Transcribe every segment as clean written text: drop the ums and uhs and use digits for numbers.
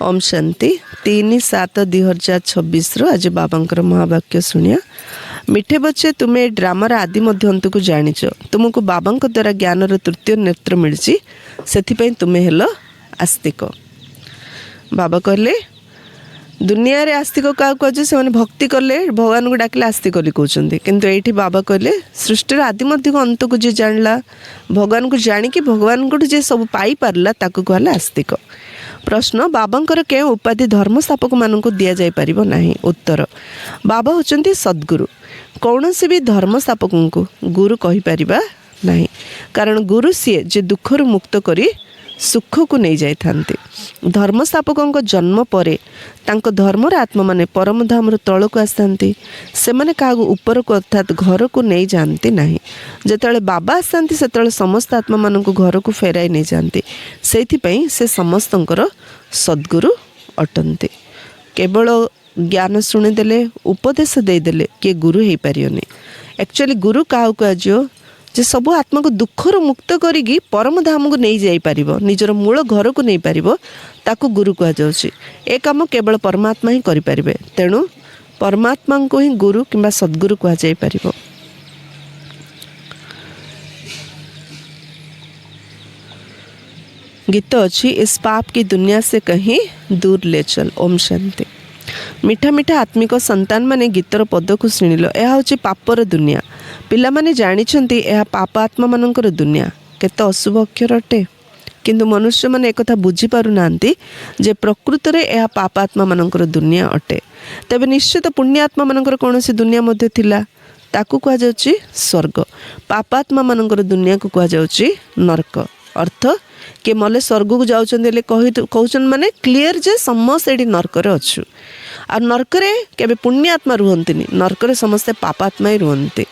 ओम शांति 3/7/2026 आज बाबांकर महावाक्य शुणिया। मिठे बच्चे तुम्हें ड्रामार आदि अंत को जानिच तुमको बाबा द्वारा ज्ञान तृतीय नेत्र मिली से तुम्हें हेल आस्तिक। बाबा कहले दुनिया रे आस्तिक क्या कहे से भक्ति कले भगवान को डाकिले आस्तिक कहते किंतु ये बाबा कहले सृष्टि आदि अंत को जी जानला भगवान को जाणिकी भगवान को जी सब पाई पारला ताकू कहला आस्तिक। प्रश्न बाबांकर के उपाधि धर्म स्थापक मान दि जाई परिबो नाही। उत्तर बाबा होचंती सद्गुरु। कौन से भी धर्म स्थापक को गुरु कहि परिबा नाही कारण गुरु सी जे दुखर मुक्त करी सुख को नहीं जाई थांती। धर्म स्थापक जन्म परे तांको धर्मर आत्मा माने परम धाम तल को आसती से माने क्या ऊपर को अर्थात घर को नहीं जानती नहीं। जिते बाबा आसती से समस्त आत्मा मान को घर को फेराई नहीं जाती से समस्तंकर सद्गुरु अटंती। केवल ज्ञान शुणीदेले उपदेश देदेले किए गुरु हो पारियोनी। एक्चुअली गुरु क्या कह जे सब आत्मा को दुखर मुक्त करी परम धाम को नहीं जाई परिबो निजर मूल घर को नहीं पारिबो ताकू गुरु कह जाउछि। ए काम केवल परमात्मा ही करि परिबे तेणु परमात्मा को ही गुरु किंबा सद्गुरु कह जाई परिबो। गीत अच्छी इस पाप की दुनिया से कहीं दूर ले चल। ओम शांति। मिठा मिठा आत्मिक संतान माने गीतर पद को शुणिल यह हूँ पापर दुनिया। पिला माने जानिछंती यह पाप आत्मा मानकर दुनिया केते अशुभ अक्षर अटे किंतु मनुष्य माने एक बुझी पारु नांती जे प्रकृत रे यह पाप आत्मा मानकर दुनिया अटे। तबे निश्चित पुण्य आत्मा मानकर कौन सी दुनिया मध्य थिला ताकू कहा जाउची स्वर्ग। पापात्मा मानकर दुनिया को कहा जाउची नरक। अर्थ के मले स्वर्ग को जाउछन कहउछन माने क्लियर जे समस्त एडी नरक रे अछु आ नरक रे केबे पुण्य आत्मा रुहंतिनी नरक रे समस्त पापात्मा ही रुहंती।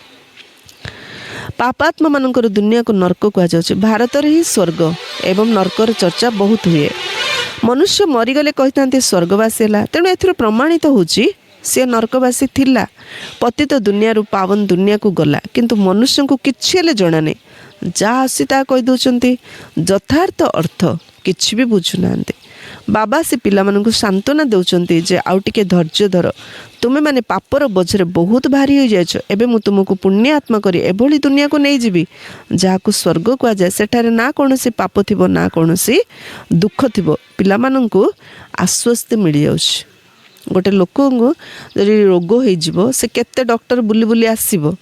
पापात्मा मानकर दुनिया को नरक कह जाउछि। भारत रे ही स्वर्ग एवं नरकर चर्चा बहुत हुए। मनुष्य मरीगले कहितांती स्वर्गवासी ହେଲା तेणु एथिर प्रमाणित होछि से नरकवासी थिला पतित दुनिया रु पावन दुनिया को गला किंतु मनुष्य को किछि हेले जणा नै जहाँ आसी ता कहि दउछंती यथार्थ अर्थ किछि भी बुझु नांती। बाबा से पिला मानकु सांत्वना दउछंती जे आउ टिके धैर्य धर तुमे माने पापर बोझरे बहुत भारी हो जायछ एबे मु तुमको पुण्य आत्मा करी एभली दुनिया को नहीं जीवी जहाँ को स्वर्ग कह जाए सेठारे ना कौनसी पाप थिबो ना कौनसी दुख थिबो। पिला मानकु आश्वस्त मिल जाउछ। गोटे लोक को जदि रोग हो से केते डॉक्टर बुली बुली आसब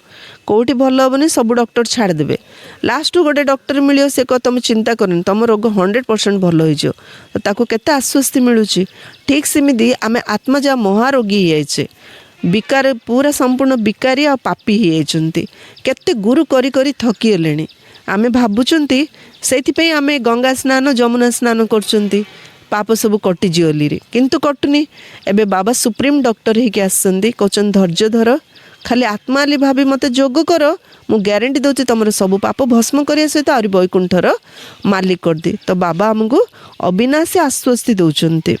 कौटी भल हेनी सब डॉक्टर छाड़देवे लास्ट गोटे डॉक्टर मिले से कह तुम चिंता करनी तुम रोग 100% भल हो केते आश्वस्ति मिलूँ। ठीक सेमती आम आत्मा जहाँ महारोगी होइछे बिकार पूरा संपूर्ण बिकारी आ पापी होती केते गुरु करी करी थकी हेलेनी आमे भाबुचंती सेथिपई आमे गंगा स्नान जमुना स्नान करचंती पाप सब कटिजी ओली किंतु कटुनी। एबे बाबा सुप्रीम डॉक्टर ही आसछंती कहछन धैर्य धर खाली आत्मा ली भाभी मते जोग कर मु ग्यारंटी दउछि तमर सब पाप भस्म करिया सहित आरि बैकुंठर मालिक कर दी। तो बाबा हमको अविनाशी आश्वस्ति दउछंती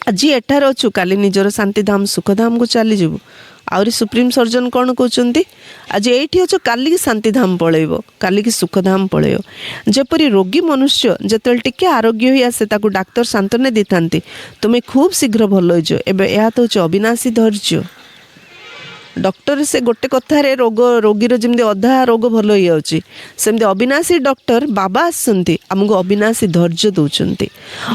आज एठार अच्छु काली निजर शांतिधाम सुखधाम को चली जीवु। आउरी सुप्रीम सर्जन कौन कहते आज ये अच्छो काली की शांतिधाम पलैब काली की सुखधाम पलैब। जेपरी रोगी मनुष्य जिते टिके आरोग्य ही आसे ताकू डाक्तर सांत्वना दी था तुम्हें खूब शीघ्र भल हो एबे यह तो हूँ अविनाशी धैर्य। डॉक्टर से गोटे कथार रोग रोगीर जमी अधा रोग भल हो जाऊँगी सेमती अविनाशी डॉक्टर बाबा आसुँच आमको अविनाशी धैर्य दौरान।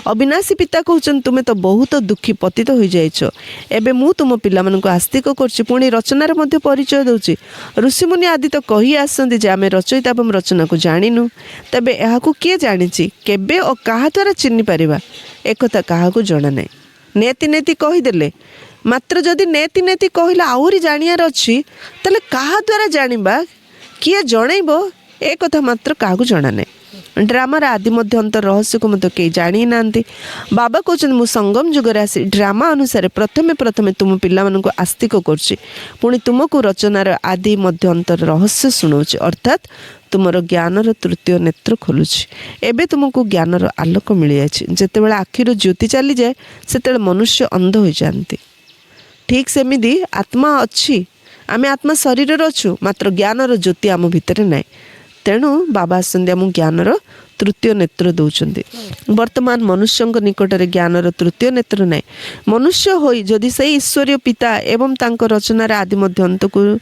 अविनाशी पिता कहते तुम्हें तो बहुत दुखी पतित हो जाइछ एबे मु तुम पिला मानक आस्तिक करछि पुणी रचनार मध्य परिचय दउछि। ऋषिमुनि आदि तो कही आसନ୍ତି जे आमे रचयिता एवं रचना को जानिनु तेबे एहाकु किए जानिछि केबे और काहा द्वारा चिन्हि परिबा एकथा काहाकु जणा नै। नेति नेति कहीदेले मात्र जदि नेति नेति कहला आहुरी जानियार अच्छी ताले काहा द्वारा जानिबा किए जनइब ए कथा मात्र काहाकु जणा नै। ड्रामार आदि मध्य अंतर रहस्य को मत कई जानी नांती। बाबा कहते मु संगम जुगर आसी ड्रामा अनुसार प्रथमे प्रथमे तुम पिला मानकु आस्तिक करछि पुणी तुमको रचनार आदि मध्य अंतर रहस्य सुनाउछि अर्थात तुमर ज्ञानर तृतीय नेत्र खोलुछि। एबे तुमको ज्ञानर आलोक मिल जाछि। जेतेबेले आखिर ज्योति चली जाए सेतेबेले मनुष्य अंध हो जाती। ठीक सेमिदी आत्मा अच्छी आमे आत्मा शरीर अच्छु मात्र ज्ञानर ज्योति आम भितर नाई तेणु बाबा आसंदी आम ज्ञानर तृतीय नेत्र दौरान वर्तमान मनुष्य निकटरे ज्ञानर तृतीय नेत्र ना मनुष्य हो जदि से ईश्वरीय पिता एवं तांको रचनार आदि मध्य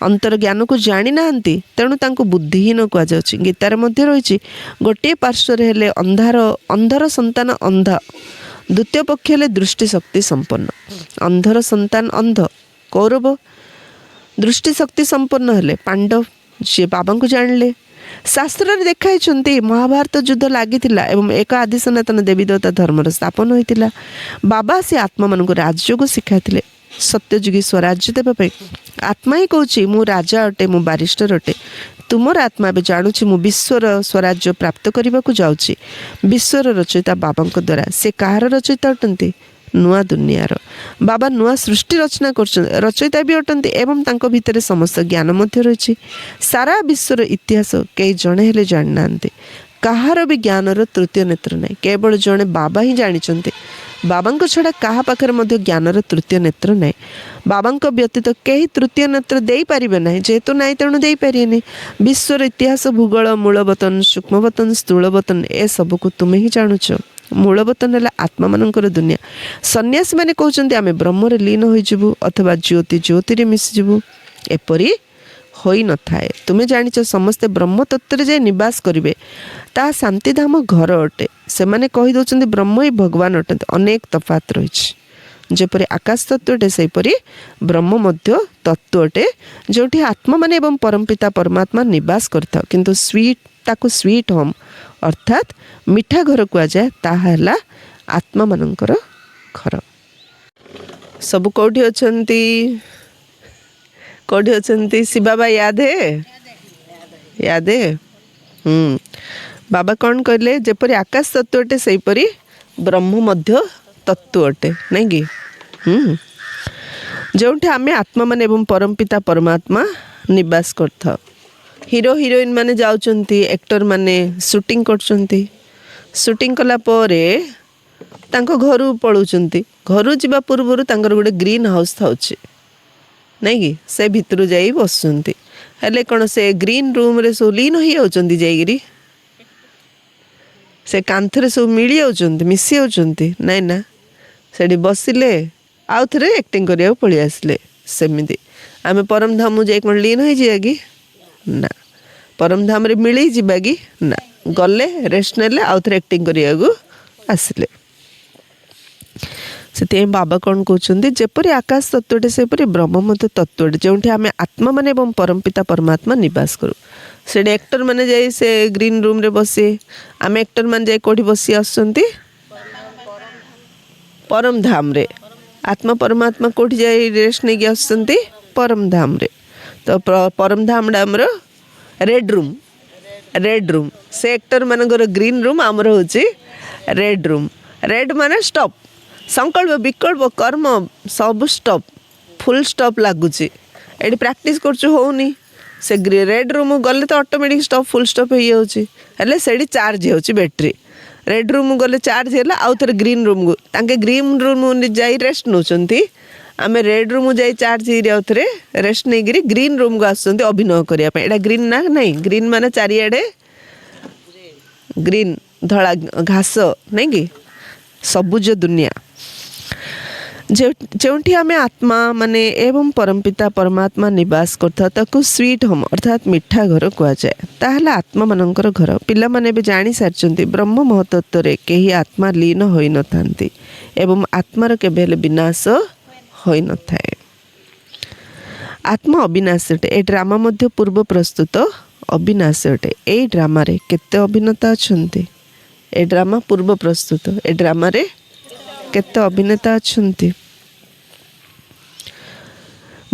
अंतर ज्ञान को जानी ना तेणु तांको बुद्धिहीन कहुच्छी गीतार मध्य रही गोटे पार्श्वर हेले अंधार अंधर संतान अंध द्वितीय पक्ष हेले दृष्टि शक्ति संपन्न अंधर संतान अंध कौरव दृष्टि शक्ति संपन्न हेले पांडव सी बाबा को जानले शास्त्र देखाई महाभारत युद्ध लगी एवं एक आदि सनातन देवी देवता धर्मर स्थापन होता बाबा से आत्मा मान राजयोग शिखाई सत्यजुगी स्वराज्य देवाई आत्मा ही कहूँ मु राजा अटे मु बारिस्टर अटे तुमर आत्मा भी जानुची मु विश्वर स्वराज्य प्राप्त करने को जाऊँगी विश्वर रचयिता बाबा द्वारा से कहार रचयिता अटंती नुआ दुनियार बाबा नुआ सृष्टि रचना कर रचयिता भी अटंती एवं तांको भितर समस्त ज्ञान मध्य रही सारा विश्वर इतिहास कई जड़े हेले जानी ना कहार भी ज्ञानर तृतीय नेत्र ना केवल जड़े बाबा ही जानी बाबा छड़ा क्या पाखे ज्ञानर तृतीय नेत्र ना बाबा व्यतीत कहीं तृतीय नेत्र दे पारे ना जेहेतु ना तेणु दे पारे विश्वर इतिहास भूगोल मूलवतन सूक्ष्मवतन स्थूलवतन ए सबको तुम्हें ही जानुच मूलवतन है आत्मा मानकर दुनिया सन्यासी मैंने कहते आम ब्रह्म लीन हो अथवा ज्योति ज्योति मिशिजु एपरी हो न थाए तुम्हें जानिच समस्ते ब्रह्म तत्व जाए निवास करेंगे ता शांतिधाम घर अटे से मैंने कहीदे ब्रह्म ही भगवान अटंती अनेक तफात रही जेपरी आकाश तत्वटे सेपरी ब्रह्म मध्य तत्व अटे जो आत्मा माने एवं परमपिता परमात्मा निवास करता किंतु स्वीट होम अर्थात मिठा घर कहुए ताहा आत्मा मानकर घर सब कौटी अछंती कौटी अछंती शिव बाबा याद है बाबा कौन कहले जेपरी आकाश तत्व अटे सेपरी ब्रह्म मध्य तत्व अटे नहीं कि जो आम आत्मा मान एवं परमपिता परमात्मा निवास करता हीरो हीरोइन माने जाउचंती एक्टर माने शूटिंग करचंती शूटिंग कला परे तांको घरु पळुचंती घरु जिबा पूर्वरु तांकर गोटे ग्रीन हाउस थाउची नहीं कि से भितरु जाई बसचंती हेले कोन से ग्रीन रूम रे सो लीन होई आउचंती जाईगिरी से कांथरे सब मिली आउचंती मिसी आउचंती नहीं ना सेठी बसिले आउ थरे एक्टिंग करिया पळि आसले सेमिति आमे परम धाम जाई कोन लीन होई जियागी ना परम धाम रे मिली जिबा कि ना गले रेस्ट नेले आउ थरे एक्टिंग करिया को आसले से बाबा कौन कहते जेपरी आकाश तत्वटे सेपरी ब्रह्म मत तत्वटे जो आम आत्मा मान एवं परमपिता परमात्मा निवास करूँ से एक्टर मैंने जाई से ग्रीन रूम रे बसी आम एक्टर मान जाई कोठी बसी आसुंती परम धाम रे आत्मा परमात्मा कोठी जाई रेस्ट नहीं आसुंती परम धाम रे तो परम धाम डामर रेड रूम से एक्टर मानकर ग्रीन रूम आमर होची रेड रूम रेड माने स्टॉप संकल्प विकल्प कर्म सब स्टॉप फुल स्टॉप लगुच ये प्रैक्टिस कर से रेड रूम गले तो ऑटोमेटिक स्टॉप फुल स्टॉप हो से चार्ज हो बैटेरी रेड रूम गले चार्ज है आउ थे ग्रीन रूम को तांके ग्रीन रूम जाई रेस्ट नौकरी आम रेड रूम जाई चार्ज आउ थे रेस्ट नहीं ग्रीन रूम को आसुँच अभिनय करने ग्रीन ना नहीं ग्रीन माने चारिआडे ग्रीन धड़ा घास नहीं कि सबुज दुनिया जो आम आत्मा माने एवं परमपिता परमात्मा निवास करता स्वीट होम अर्थात मिठा घर कहुए ताहले आत्मा मानकर घर पिला माने भी जानी सारी ब्रह्म महतत्व रे कहीं आत्मा लीन होई न थांती एवं आत्मार केबे विनाश होई न थाए आत्मा अविनाशी अटे ए ड्रामा मध्य पूर्व प्रस्तुत अविनाशी अटे ए ड्रामा रे केते अभिनेता अछंती ए ड्रामा पूर्व प्रस्तुत ए ड्रामा रे केते अभिनेता अछंती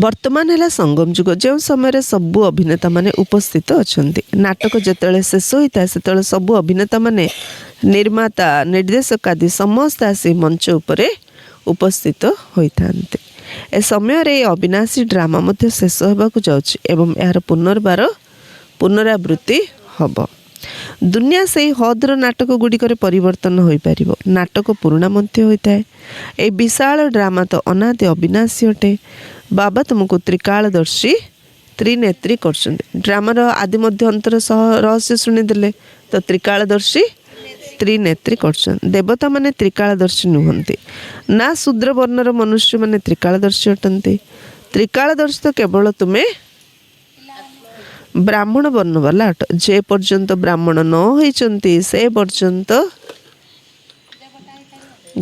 वर्तमान है संगम जुग जो समय सबू अभिनेता माने उपस्थित अछंती नाटक जेतेले शेष होता है से सबू अभिनेता माने निर्माता निर्देशक आदि समस्त आसी मंच उपरे उपस्थित होता ए समय रे अविनाशी ड्रामा मध्य शेष होबाकु जाउछि एवं यार पुनरावृत्ति हब दुनिया से हद्र नाटक गुड़िकर परिवर्तन हो पार नाटक पुराणा मध्य होता है ए विशाल ड्रामा तो अनादि अविनाशी अटे बाबा तुमको त्रिकालदर्शी त्रिनेत्री कर ड्रामार आदि मध्य अंतर सह रहस्य शुणीदे ତ ତ୍ରିକାଳଦର୍ଶୀ ତ୍ରିନେତ୍ରୀ କରୁଛନ୍ତି। ଦେବତା ମାନେ ତ୍ରିକାଳଦର୍ଶୀ ନୁହନ୍ତି ନା, ଶୂଦ୍ର ବର୍ଣ୍ଣର ମନୁଷ୍ୟ ମାନେ ତ୍ରିକାଳଦର୍ଶୀ ଅଟନ୍ତି। ତ୍ରିକାଳଦର୍ଶୀ ତ କେବଳ ତୁମେ ବ୍ରାହ୍ମଣ ବର୍ଣ୍ଣ ବାଲା ଅଟ। ଯେ ପର୍ଯ୍ୟନ୍ତ ବ୍ରାହ୍ମଣ ନ ହୋଇଛନ୍ତି ସେ ପର୍ଯ୍ୟନ୍ତ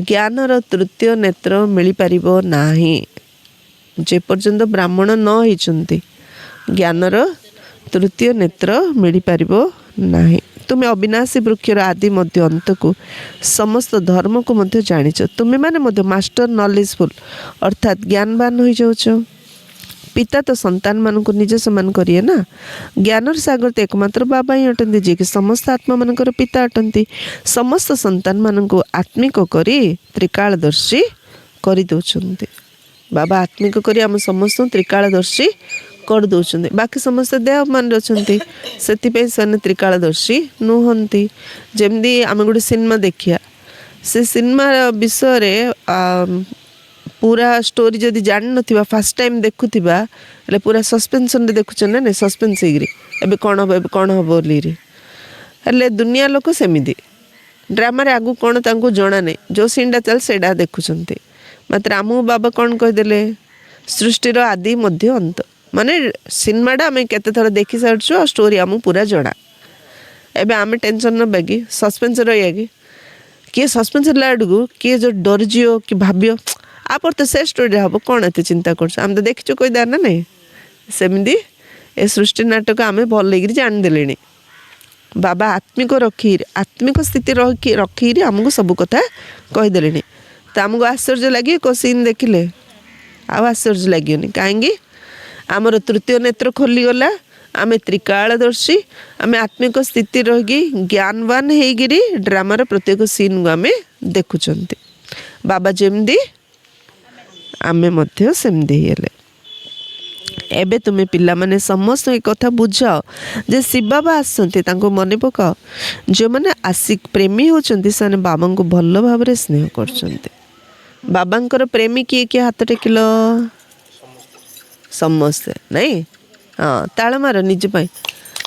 ଜ୍ଞାନର ତୃତୀୟ ନେତ୍ର ମିଳିପାରିବ ନାହିଁ। ଯେ ପର୍ଯ୍ୟନ୍ତ ବ୍ରାହ୍ମଣ ନ ହେଇଛନ୍ତି ଜ୍ଞାନର ତୃତୀୟ ନେତ୍ର ମିଳିପାରିବ ନାହିଁ। ତୁମେ ଅବିନାଶୀ ବୃକ୍ଷର ଆଦି ମଧ୍ୟ ଅନ୍ତକୁ ସମସ୍ତ ଧର୍ମକୁ ମଧ୍ୟ ଜାଣିଛ। ତୁମେମାନେ ମଧ୍ୟ ମାଷ୍ଟର ନଲେଜଫୁଲ୍ ଅର୍ଥାତ୍ ଜ୍ଞାନବାନ ହୋଇଯାଉଛ। ପିତା ତ ସନ୍ତାନମାନଙ୍କୁ ନିଜ ସମାନ କରିବେ ନା। ଜ୍ଞାନର ସାଗର ତ ଏକମାତ୍ର ବାବା ହିଁ ଅଟନ୍ତି, ଯିଏକି ସମସ୍ତ ଆତ୍ମାମାନଙ୍କର ପିତା ଅଟନ୍ତି। ସମସ୍ତ ସନ୍ତାନମାନଙ୍କୁ ଆତ୍ମିକ କରି ତ୍ରିକାଳଦର୍ଶୀ କରିଦେଉଛନ୍ତି। ବାବା ଆତ୍ମିକ କରି ଆମ ସମସ୍ତଙ୍କୁ ତ୍ରିକାଳଦର୍ଶୀ କରିଦେଉଛନ୍ତି। ବାକି ସମସ୍ତେ ଦେହମାନରେ ଅଛନ୍ତି, ସେଥିପାଇଁ ସେମାନେ ତ୍ରିକାଳଦର୍ଶୀ ନୁହନ୍ତି। ଯେମିତି ଆମେ ଗୋଟେ ସିନେମା ଦେଖିବା, ସେ ସିନେମା ବିଷୟରେ ପୁରା ଷ୍ଟୋରି ଯଦି ଜାଣିନଥିବା ଫାର୍ଷ୍ଟ ଟାଇମ୍ ଦେଖୁଥିବା ହେଲେ ପୁରା ସସ୍ପେନ୍ସନରେ ଦେଖୁଛନ୍ତି ନା ନାଇଁ, ସସ୍ପେନ୍ସ ହେଇକିରି ଏବେ କ'ଣ ହେବ ଏବେ କ'ଣ ହେବ ବୋଲିରି। ହେଲେ ଦୁନିଆ ଲୋକ ସେମିତି ଡ୍ରାମାରେ ଆଗକୁ କ'ଣ ତାଙ୍କୁ ଜଣା ନାହିଁ, ଯେଉଁ ସିନ୍ଟା ଚାଲେ ସେଇଟା ଦେଖୁଛନ୍ତି। ମାତ୍ର ଆମକୁ ବାବା କ'ଣ କହିଦେଲେ, ସୃଷ୍ଟିର ଆଦି ମଧ୍ୟ ଅନ୍ତ। ମାନେ ସିନେମାଟା ଆମେ କେତେଥର ଦେଖି ସାରିଛୁ ଆଉ ଷ୍ଟୋରି ଆମକୁ ପୁରା ଜଣା। ଏବେ ଆମେ ଟେନସନ୍ ନେବା କି, ସସ୍ପେନ୍ସ ରହିବା କି? କିଏ ସସ୍ପେନ୍ସ ହେଲା ଆଡ଼କୁ କିଏ ଯେଉଁ ଡରିଯିବ କି ଭାବିବ ଆପରେ ତ ସେ ଷ୍ଟୋରିରେ ହେବ, କ'ଣ ଏତେ ଚିନ୍ତା କରୁଛୁ, ଆମେ ତ ଦେଖିଛୁ କହିଦେବା ନା ନାଇଁ। ସେମିତି ଏ ସୃଷ୍ଟି ନାଟକ ଆମେ ଭଲ ହେଇକିରି ଜାଣିଦେଲେଣି। ବାବା ଆତ୍ମିକ ଆତ୍ମିକ ସ୍ଥିତି ରଖିକିରି ଆମକୁ ସବୁ କଥା କହିଦେଲେଣି। ତ ଆମକୁ ଆଶ୍ଚର୍ଯ୍ୟ ଲାଗିବ କେଉଁ ସିନ୍ ଦେଖିଲେ? ଆଉ ଆଶ୍ଚର୍ଯ୍ୟ ଲାଗିବନି। କାହିଁକି? ଆମର ତୃତୀୟ ନେତ୍ର ଖୋଲିଗଲା, ଆମେ ତ୍ରିକାଳଦର୍ଶୀ, ଆମେ ଆତ୍ମିକ ସ୍ଥିତି ରହିକି ଜ୍ଞାନବାନ ହେଇକିରି ଡ୍ରାମାର ପ୍ରତ୍ୟେକ ସିନ୍କୁ ଆମେ ଦେଖୁଛନ୍ତି। ବାବା ଯେମିତି ଆମେ ମଧ୍ୟ ସେମିତି ହେଇଗଲେ। ଏବେ ତୁମେ ପିଲାମାନେ ସମସ୍ତ ଏ କଥା ବୁଝାଅ ଯେ ଶିବ ବାବା ଆସନ୍ତି, ତାଙ୍କୁ ମନେ ପକାଅ। ଯେଉଁମାନେ ଆଶିକ ପ୍ରେମୀ ହେଉଛନ୍ତି ସେମାନେ ବାବାଙ୍କୁ ଭଲ ଭାବରେ ସ୍ନେହ କରୁଛନ୍ତି। ବାବାଙ୍କର ପ୍ରେମୀ କିଏ କିଏ ହାତ ଟେକିଲ? ସମସ୍ତେ ନାଇଁ? ହଁ, ତାଳ ମାର ନିଜ ପାଇଁ।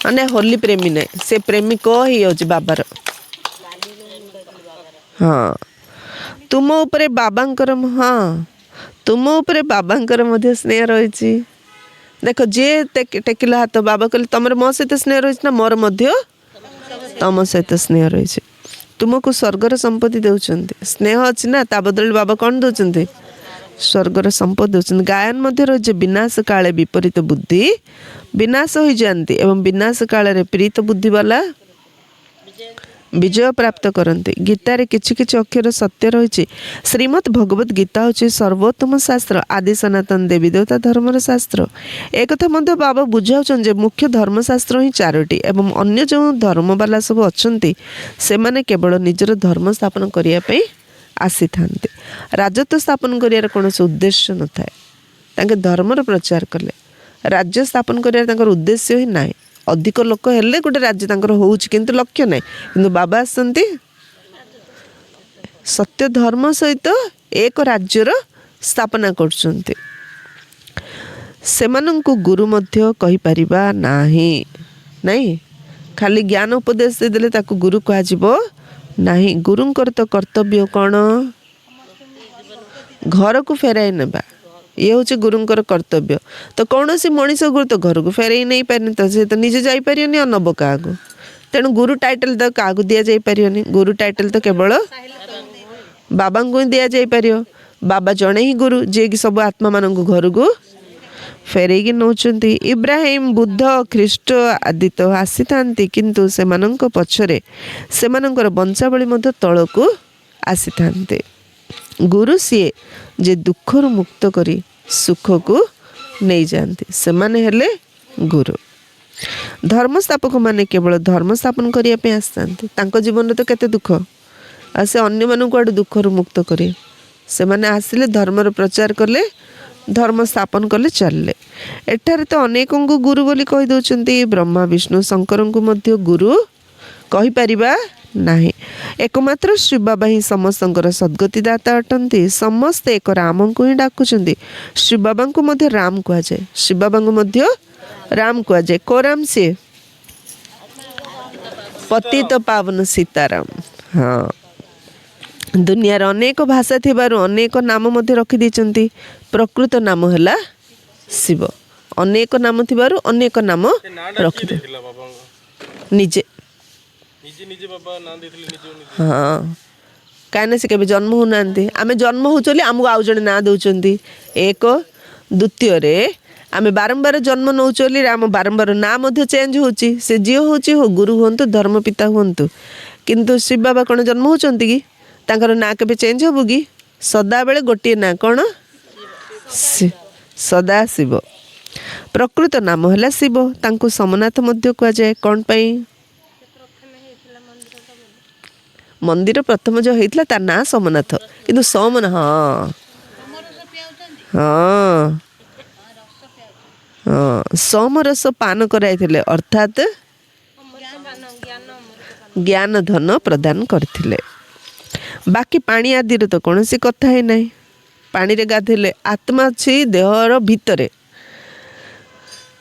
ମାନେ ହୋଲି ପ୍ରେମୀ ନାହିଁ, ସେ ପ୍ରେମିକ ହେଇଯାଉଛି ବାବାର। ହଁ, ତୁମ ଉପରେ ବାବାଙ୍କର ତୁମ ଉପରେ ବାବାଙ୍କର ମଧ୍ୟ ସ୍ନେହ ରହିଛି। ଦେଖ, ଯିଏ ଟେକିଲା ହାତ ବାବା କହିଲେ ତମର ମୋ ସହିତ ସ୍ନେହ ରହିଛି ନା, ମୋର ମଧ୍ୟ ତମ ସହିତ ସ୍ନେହ ରହିଛି। ତୁମକୁ ସ୍ୱର୍ଗର ସମ୍ପତ୍ତି ଦେଉଛନ୍ତି, ସ୍ନେହ ଅଛି ନା, ତା ବଦଳରେ ବାବା କ'ଣ ଦେଉଛନ୍ତି? ସ୍ୱର୍ଗର ସମ୍ପତ୍ତି ଦେଉଛନ୍ତି। ଗାୟନ ମଧ୍ୟ ରହିଛି, ବିନାଶ କାଳେ ବିପରୀତ ବୁଦ୍ଧି ବିନାଶ ହୋଇଯାଆନ୍ତି ଏବଂ ବିନାଶ କାଳରେ ପ୍ରୀତ ବୁଦ୍ଧି ବାଲା ବିଜୟ ପ୍ରାପ୍ତ କରନ୍ତି। ଗୀତାରେ କିଛି କିଛି ଅକ୍ଷର ସତ୍ୟ ରହିଛି। ଶ୍ରୀମଦ୍ ଭଗବତ ଗୀତା ହେଉଛି ସର୍ବୋତ୍ତମ ଶାସ୍ତ୍ର, ଆଦି ସନାତନ ଦେବୀ ଦେବତା ଧର୍ମର ଶାସ୍ତ୍ର। ଏକଥା ମଧ୍ୟ ବାବା ବୁଝାଉଛନ୍ତି ଯେ ମୁଖ୍ୟ ଧର୍ମଶାସ୍ତ୍ର ହିଁ 4ଟି ଏବଂ ଅନ୍ୟ ଯେଉଁ ଧର୍ମବାଲା ସବୁ ଅଛନ୍ତି ସେମାନେ କେବଳ ନିଜର ଧର୍ମ ସ୍ଥାପନ କରିବା ପାଇଁ ଆସିଥାନ୍ତି। ରାଜତ୍ୱ ସ୍ଥାପନ କରିବାର କୌଣସି ଉଦ୍ଦେଶ୍ୟ ନଥାଏ। ତାଙ୍କେ ଧର୍ମର ପ୍ରଚାର କଲେ, ରାଜ୍ୟ ସ୍ଥାପନ କରିବାର ତାଙ୍କର ଉଦ୍ଦେଶ୍ୟ ହିଁ ନାହିଁ। ଅଧିକ ଲୋକ ହେଲେ ଗୋଟେ ରାଜ୍ୟ ତାଙ୍କର ହେଉଛି, କିନ୍ତୁ ଲକ୍ଷ୍ୟ ନାହିଁ। କିନ୍ତୁ ବାବା ଆସନ୍ତି ସତ୍ୟ ଧର୍ମ ସହିତ ଏକ ରାଜ୍ୟର ସ୍ଥାପନା କରୁଛନ୍ତି। ସେମାନଙ୍କୁ ଗୁରୁ ମଧ୍ୟ କହିପାରିବା ନାହିଁ। ଖାଲି ଜ୍ଞାନ ଉପଦେଶ ଦେଇଦେଲେ ତାକୁ ଗୁରୁ କୁହାଯିବ ନାହିଁ। ଗୁରୁଙ୍କର ତ କର୍ତ୍ତବ୍ୟ କ'ଣ? ଘରକୁ ଫେରାଇ ନେବା, ଇଏ ହେଉଛି ଗୁରୁଙ୍କର କର୍ତ୍ତବ୍ୟ। ତ କୌଣସି ମଣିଷ ଗୁରୁ ତ ଘରକୁ ଫେରାଇ ନେଇପାରିନି, ତ ସେ ତ ନିଜେ ଯାଇପାରିବନି ଆଉ ନେବ କାହାକୁ? ତେଣୁ ଗୁରୁ ଟାଇଟଲ ତ କାହାକୁ ଦିଆଯାଇପାରିବନି। ଗୁରୁ ଟାଇଟଲ ତ କେବଳ ବାବାଙ୍କୁ ହିଁ ଦିଆଯାଇପାରିବ। ବାବା ଜଣେ ହିଁ ଗୁରୁ, ଯିଏକି ସବୁ ଆତ୍ମାମାନଙ୍କୁ ଘରକୁ ଫେରେଇକି ନେଉଛନ୍ତି। ଇବ୍ରାହିମ, ବୁଦ୍ଧ, ଖ୍ରୀଷ୍ଟ ଆଦି ତ ଆସିଥାନ୍ତି, କିନ୍ତୁ ସେମାନଙ୍କ ପଛରେ ସେମାନଙ୍କର ବଂଶାବଳୀ ମଧ୍ୟ ତଳକୁ ଆସିଥାନ୍ତି। ଗୁରୁ ସିଏ ଯେ ଦୁଃଖରୁ ମୁକ୍ତ କରି ସୁଖକୁ ନେଇଯାଆନ୍ତି, ସେମାନେ ହେଲେ ଗୁରୁ। ଧର୍ମସ୍ଥାପକ ମାନେ କେବଳ ଧର୍ମ ସ୍ଥାପନ କରିବା ପାଇଁ ଆସିଥାନ୍ତି। ତାଙ୍କ ଜୀବନରେ ତ କେତେ ଦୁଃଖ, ଆଉ ସେ ଅନ୍ୟମାନଙ୍କୁ ଆଡ଼ୁ ଦୁଃଖରୁ ମୁକ୍ତ କରିବେ। ସେମାନେ ଆସିଲେ ଧର୍ମର ପ୍ରଚାର କଲେ, ଧର୍ମ ସ୍ଥାପନ କଲେ, ଚାଲିଲେ। ଏଠାରେ ତ ଅନେକଙ୍କୁ ଗୁରୁ ବୋଲି କହିଦେଉଛନ୍ତି। ବ୍ରହ୍ମା, ବିଷ୍ଣୁ, ଶଙ୍କରଙ୍କୁ ମଧ୍ୟ ଗୁରୁ କହିପାରିବା ନାହିଁ। ଏକମାତ୍ର ଶ୍ରୀ ବାବା ହିଁ ସମସ୍ତଙ୍କର ସଦ୍ଗତି ଦାତା ଅଟନ୍ତି। ସମସ୍ତେ ଏକ ରାମଙ୍କୁ ହିଁ ଡାକୁଛନ୍ତି। ଶ୍ରୀ ବାବାଙ୍କୁ ମଧ୍ୟ ରାମ କୁହାଯାଏ, ଶିବ ବାବାଙ୍କୁ ମଧ୍ୟ ରାମ କୁହାଯାଏ। କୋଉ ରାମ? ସିଏ पतित पावन सीताराम। हाँ दुनियार अनेक भाषा थिबारु अनेक नाम मध्य रखी देइचंती। प्रकृत नाम हैला शिव। अनेक नाम थिबारु अनेक नाम रखी दे निजे निजे बाबा नाम देथिले निजे। हाँ काहे से केबे जन्म हो नांती आमे जन्म होचली हमको आउ जणे ना दउचंती। एक द्वितीय रे आमे बारंबार जन्म नौचली आम बारंबार ना मध्य चेंज होची। से जी होची हो गुरु हुंतु धर्म पिता हुंतु किंतु शिव बाबा कोन जन्म होचंती कि तांकर ना केबे चेंज होबो कि सदा बेले गोटे ना कोन सदा शिव। प्रकृत नाम हैला शिव। तांको सोमनाथ मध्य कुआ जाए कोन पई मंदिर प्रथम जो होता तार ना सोमनाथ किंतु सोमन हाँ हाँ हाँ सोमरस पान कराइथिले अर्थात ज्ञान धन प्रदान करथिले। बाकी पानी आदि तो कौन सी कथा है नहीं। पानी रे गाधेले आत्मा अच्छी देहर भितरे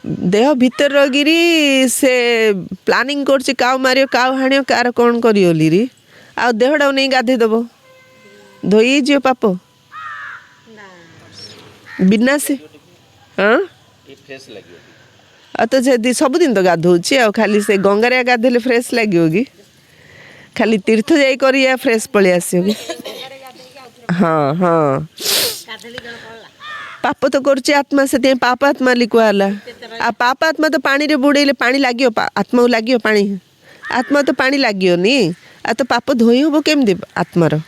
देह भीतर गिरी से प्लानिंग करछि काउ मारियो काउ हाणियो कार कौन करियोली री आ देहटा नहीं गाधे दब धोई जियो पाप बिना से हाँ तो जदि सबुदिन तो गाधोची आ खाली से गंगारे गाधेले फ्रेश लगे कि खाली तीर्थ जाई करी या फ्रेश पळि आसियो कि हाँ हाँ पाप तो करछि आत्मा से पाप आत्मा लिखुआला आ पाप आत्मा तो पानी रे बुड़ेले पानी लागियो आत्मा को लागियो पानी आत्मा तो पानी लागियो नी आ तो पाप धोई हम केमती आत्मार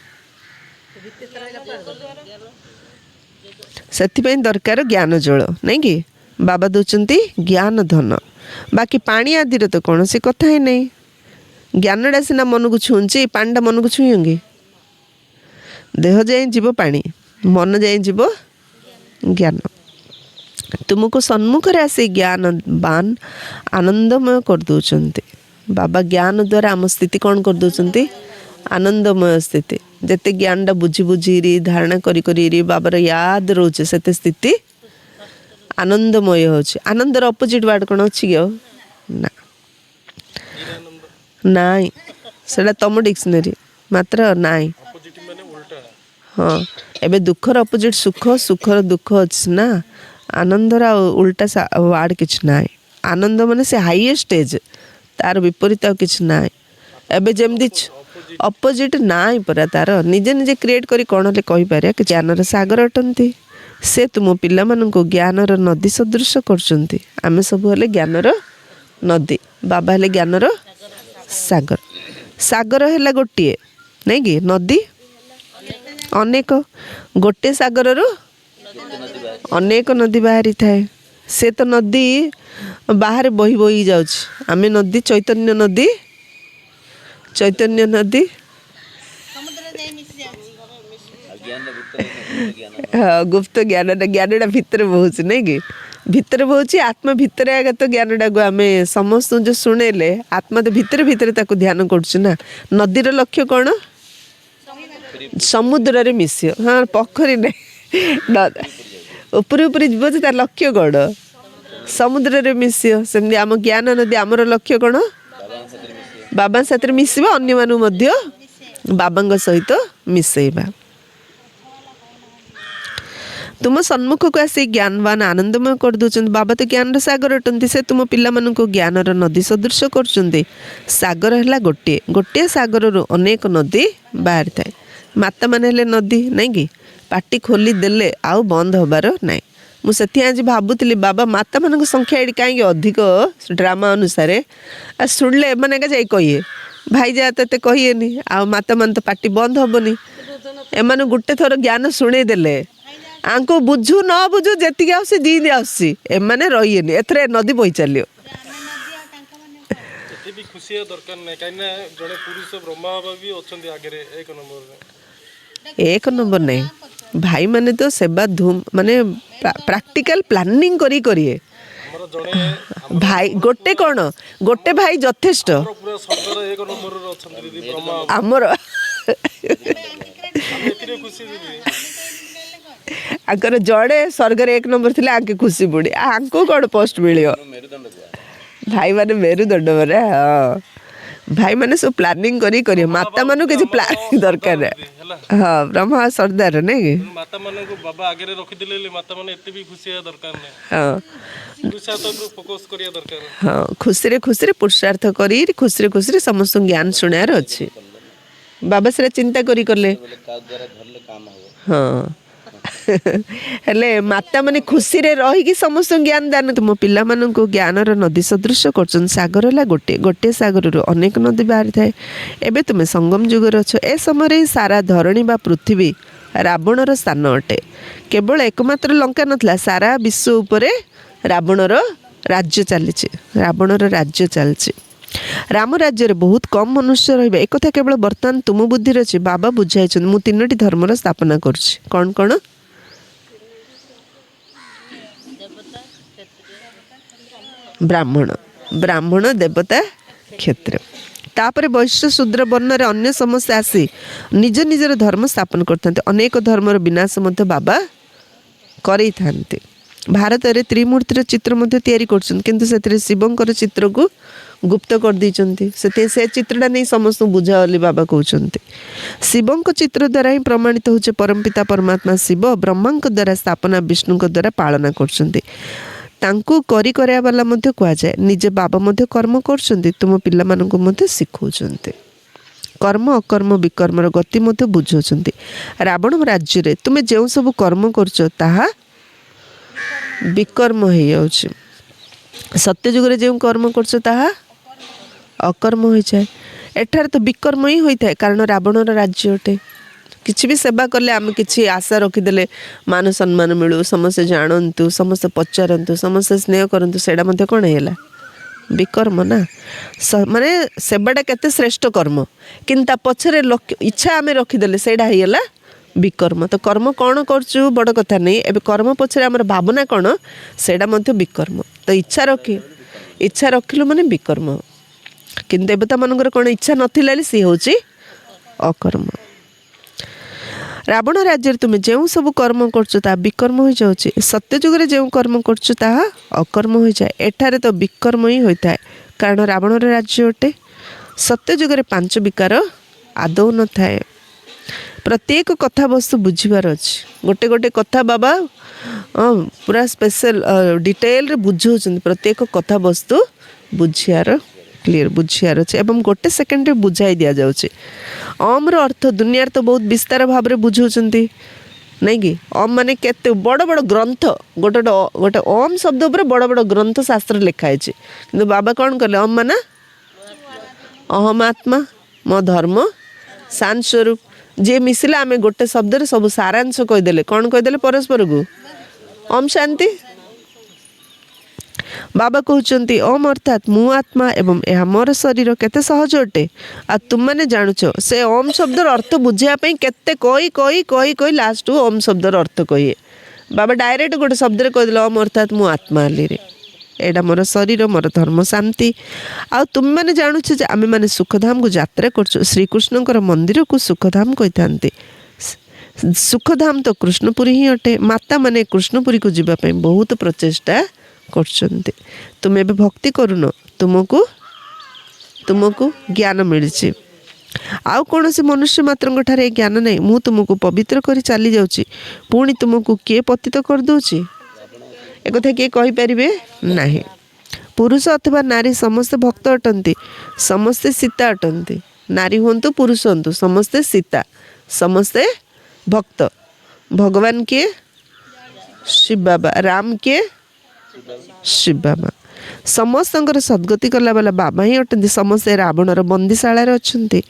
से दरकार ज्ञान जल नहीं कि बाबा दौरान ज्ञान धन। बाकी पानी आदि तो कौन सी कथा है नहीं। ज्ञानटा सीना मन को छुंची पानीटा मन को छुईंगे देह जाए जीव पानी मन जाए जीव ज्ञान। तुमको सम्मुख आसी ज्ञान बान आनंदमय कर दौरान बाबा ज्ञान द्वारा आम स्थिति कौन कर दौरान आनंदमय स्थिति जिते ज्ञानटा बुझी बुझी धारणा करी बाबार याद रोचे से स्थिति आनंदमय होची। आनंदर अपोजिट वर्ड कौन अच्छी ना नाई सेटा तुम डिक्शनरी मात्र नाई। हाँ एबे दुखर अपोजिट सुख सुखर दुख अच्छी ना आनंदर उल्टा वार्ड किछ ना। आनंद माने से हाईएस्ट स्टेज तार विपरीत किछ ना। एबे जेमदी अपोजिट ना परा तार निजे निजे क्रिएट करी कौन हेले कहि पारे कि ज्ञानर सागर अटंती से तुम पिला माननको ज्ञानर नदी सदृश करचंती। आमे सब हेले ज्ञानर नदी बाबा हेले ज्ञानर सागर। सागर हेला गोटे नहीं कि नदी अनेक गोटे सागर रो अनेक नदी बाहरी थाए। से तो नदी बाहर बही बही जाउछ आमे नदी चैतन्य नदी हाँ गुप्त ज्ञानटा ज्ञानटा भितर बहुच नहीं कि भितर बहुची आत्मा भितर आगे तो ज्ञानटा को आम समस्त जो शुणेले आत्मा तो भितर भितर ताको ध्यान करछु ना। नदीर लक्ष्य कौन समुद्र रे मिसियो हाँ पोखरी नहीं ऊपर ऊपर जीव तार लक्ष्य कौन समुद्र रे मिसियो सेमती आम ज्ञान नदी आमर लक्ष्य कौन बाबा साथ मिसवा अन्य मानू मध्य बाबा सहित मिसेबा। तुम सम्मुख को आसी ज्ञानवान आनंदमय कर दौरान बाबा तो ज्ञान सागर अटंती से तुम पिला माननको ज्ञानर नदी सदृश करचंती। सागर है गोटे गोटे सागर रो अनेक नदी बाहर थाए। माता मान हेले नदी नहीं कि पाटी खोली देले आउ बंद हबार नाई। मुझे आज भावुली बाबा माता मान संख्या ये कहीं अधिक ड्रामा अनुसार आ शुणिले मैंने जाए कहे भाई जा ते कहेनि आ माता मान तो पाटी बंद हेनी एम गोटे थर ज्ञान शुणे देले आंको बुझू न बुझू जी आसी दी आसी एमने रहीनि एथरे नदी बही चलियो। एक नंबर नहीं भाई माने तो सेवा धूम माने प्रैक्टिकल प्लानिंग करी करिए भाई गोटे कौन गोटे भाई यथेष्ट आमर आंकर जड़े स्वर्ग एक नंबर थिले आंके खुशी बुड़ी आंको कौन पोस्ट मिलियो भाई माने मेरुदंड माने हाँ भाई मैंने सब प्लानिंग करी माता मानु किसी प्लानिंग दरकार है हाँ ब्रह्मा सरदार नहीं कि माता मान को बाबा आगे रखिदे माता मान एत भी खुशी है दरकार नहीं हाँ पुरुषार्थ फोकस करिया दरकार हाँ खुशी रे पुरुषार्थ करी खुशी रे समस्त ज्ञान शुणार अच्छे बाबा से चिंता करी करले हाँ हेले माता माने खुशी रे रही कि समस्त ज्ञान दान तुम पिला माननको ज्ञानर नदी सदृश करछन सागर हला गोटे गोटे सागर रु अनेक नदी बाहरी थाए एबे तुमे संगम जुगर अछ ए समय रे सारा धरणी बा पृथ्वी रावणर स्थान अटे केवल एकमात्र लंका नथला सारा विश्व उपरे रावणर राज्य चलीछि रावणर राज्य चलछि राम राज्य रे बहुत कम मनुष्य रहिबे एक कथा केवल वर्तमान तुम बुद्धि रे बाबा बुझाइछन मु तीनोटी धर्मर स्थापना करछि कौन कौन ब्राह्मण ब्राह्मण देवता क्षेत्र तापर वैश्य शूद्र वर्ण रे अन्य समस्त आसी निज निजर धर्म स्थापन करथान्ते अनेक धर्मर विनाश मध्य बाबा करै थान्ते भारत रे त्रिमूर्तिर चित्र मध्य तैयारी करछन किंतु सेतरे शिवंकर चित्र को गुप्त कर दैछन्ति से चित्रटा नहीं समस्त बुझा बोली बाबा कहउछन्ति शिवंक चित्र द्वारा ही प्रमाणित होचे परमपिता परमात्मा शिव ब्रह्मांक द्वारा स्थापना विष्णुंक द्वारा पालना करछन्ति तांकु करी करया वाला मध्य कुआ जाए निजे बाबा मध्य कर्म करछन्ति तुम पिला मानकु मध्य सिखौछन्ति कर्म अकर्म विकर्मर गति मध्य बुझौछन्ति रावण राज्य रे तुमे जेउ सब कर्म करछ ताहा विकर्म हो जाउछि सत्य जुग रे जेउ कर्म करछ ताहा अकर्म हो जाए एठार तो विकर्म ही होता है कारण रावणर राज्य अटे किछि भी सेवा कले आम किछि आशा रखिदेले मान सम्मान मिलू समस्त जानतु समस्त पचारतु समस्त स्नेह करतु सेडा मध्य कोन हैला विकर्म ना माने सेवाटा केते श्रेष्ठ कर्म किंतु पछरे इच्छा आमे रखिदेले सेडा हैला विकर्म तो कर्म कौन करचु बड़ कथा नहीं एबे कर्म पछरे हमर भावना कौन सेडा मध्य विकर्म तो इच्छा रखिलु माने विकर्म किंतु देवता मानकर कौन इच्छा नथिला सी होची अकर्म रावण राज्य तुम जो सब कर्म कर विकर्म हो जाऊँगी सत्य जुग जो कर्म कर अकर्म हो जाए एठारे तो विकर्म ही होता है कारण रावणर राज्य अटे सत्य जुग 5 विकार आदौ न थाए प्रत्येक कथा वस्तु बुझीबार अच्छी गोटे गोटे कथा बाबा पूरा स्पेशल डिटेल रे बुझाउछन प्रत्येक कथा वस्तु बुझियार क्लियर बुझियार अच्छे एवं गोटे सेकेंड रे बुझाई दिया जाउछे ओम रो अर्थ दुनिया तो बहुत विस्तार भाव रे बुझाउछन्ती नहीं कि ओम माने केते बड़ बड़ ग्रंथ गोटे गोटे ओम शब्द ऊपर बड़ बड़ ग्रंथ शास्त्र लिखा है किंतु बाबा कौन कले ओम माना अहम आत्मा मो धर्म शांत स्वरूप जे मिसिला आमे गोटे शब्द रे सब सारांश कहीदेले कौन कहीदेले परस्पर को ओम शांति बाबा कहते ओम अर्थात मु आत्मा एवं यह मोर शरीर केते सहज अटे आ तुम मैंने जानुच से ओम शब्दर अर्थ बुझापी केते कही लास्ट ओम शब्दर अर्थ कहे बाबा डायरेक्ट गोटे शब्द कहीदेले ओम अर्थात मु आत्मा रे एटा मोर शरीर मोर धर्म शांति आ तुम मैंने जानुछ जे आमे माने सुखधाम को यात्रा करछु श्रीकृष्णकर मंदिर को सुखधाम कही थांती सुखधाम तो कृष्णपुरी ही अटे माता माने कृष्णपुरी को जीवाई बहुत प्रचेष्टा करछन्ते तुम एबे भक्ति करुन तुमको ज्ञान मिलछि आउ कौन से मनुष्य मात्र ठारे ज्ञान नहीं मु तुमको पवित्र करी चली जाउछि पुणी तुमको किए पतित कर दउछि एक कथा किए कहि परिबे नाही पुरुष अथवा नारी समस्त भक्त अटंती समस्ते सीता अटंती नारी हुंतु पुरुष हुंतु समस्ते सीता समस्ते भक्त भगवान के शिव बाबा राम के शिव बाबा समस्त सद्गति कला वाला बाबा ही अटंती समस्ते रावणर बंदीशाला अच्छा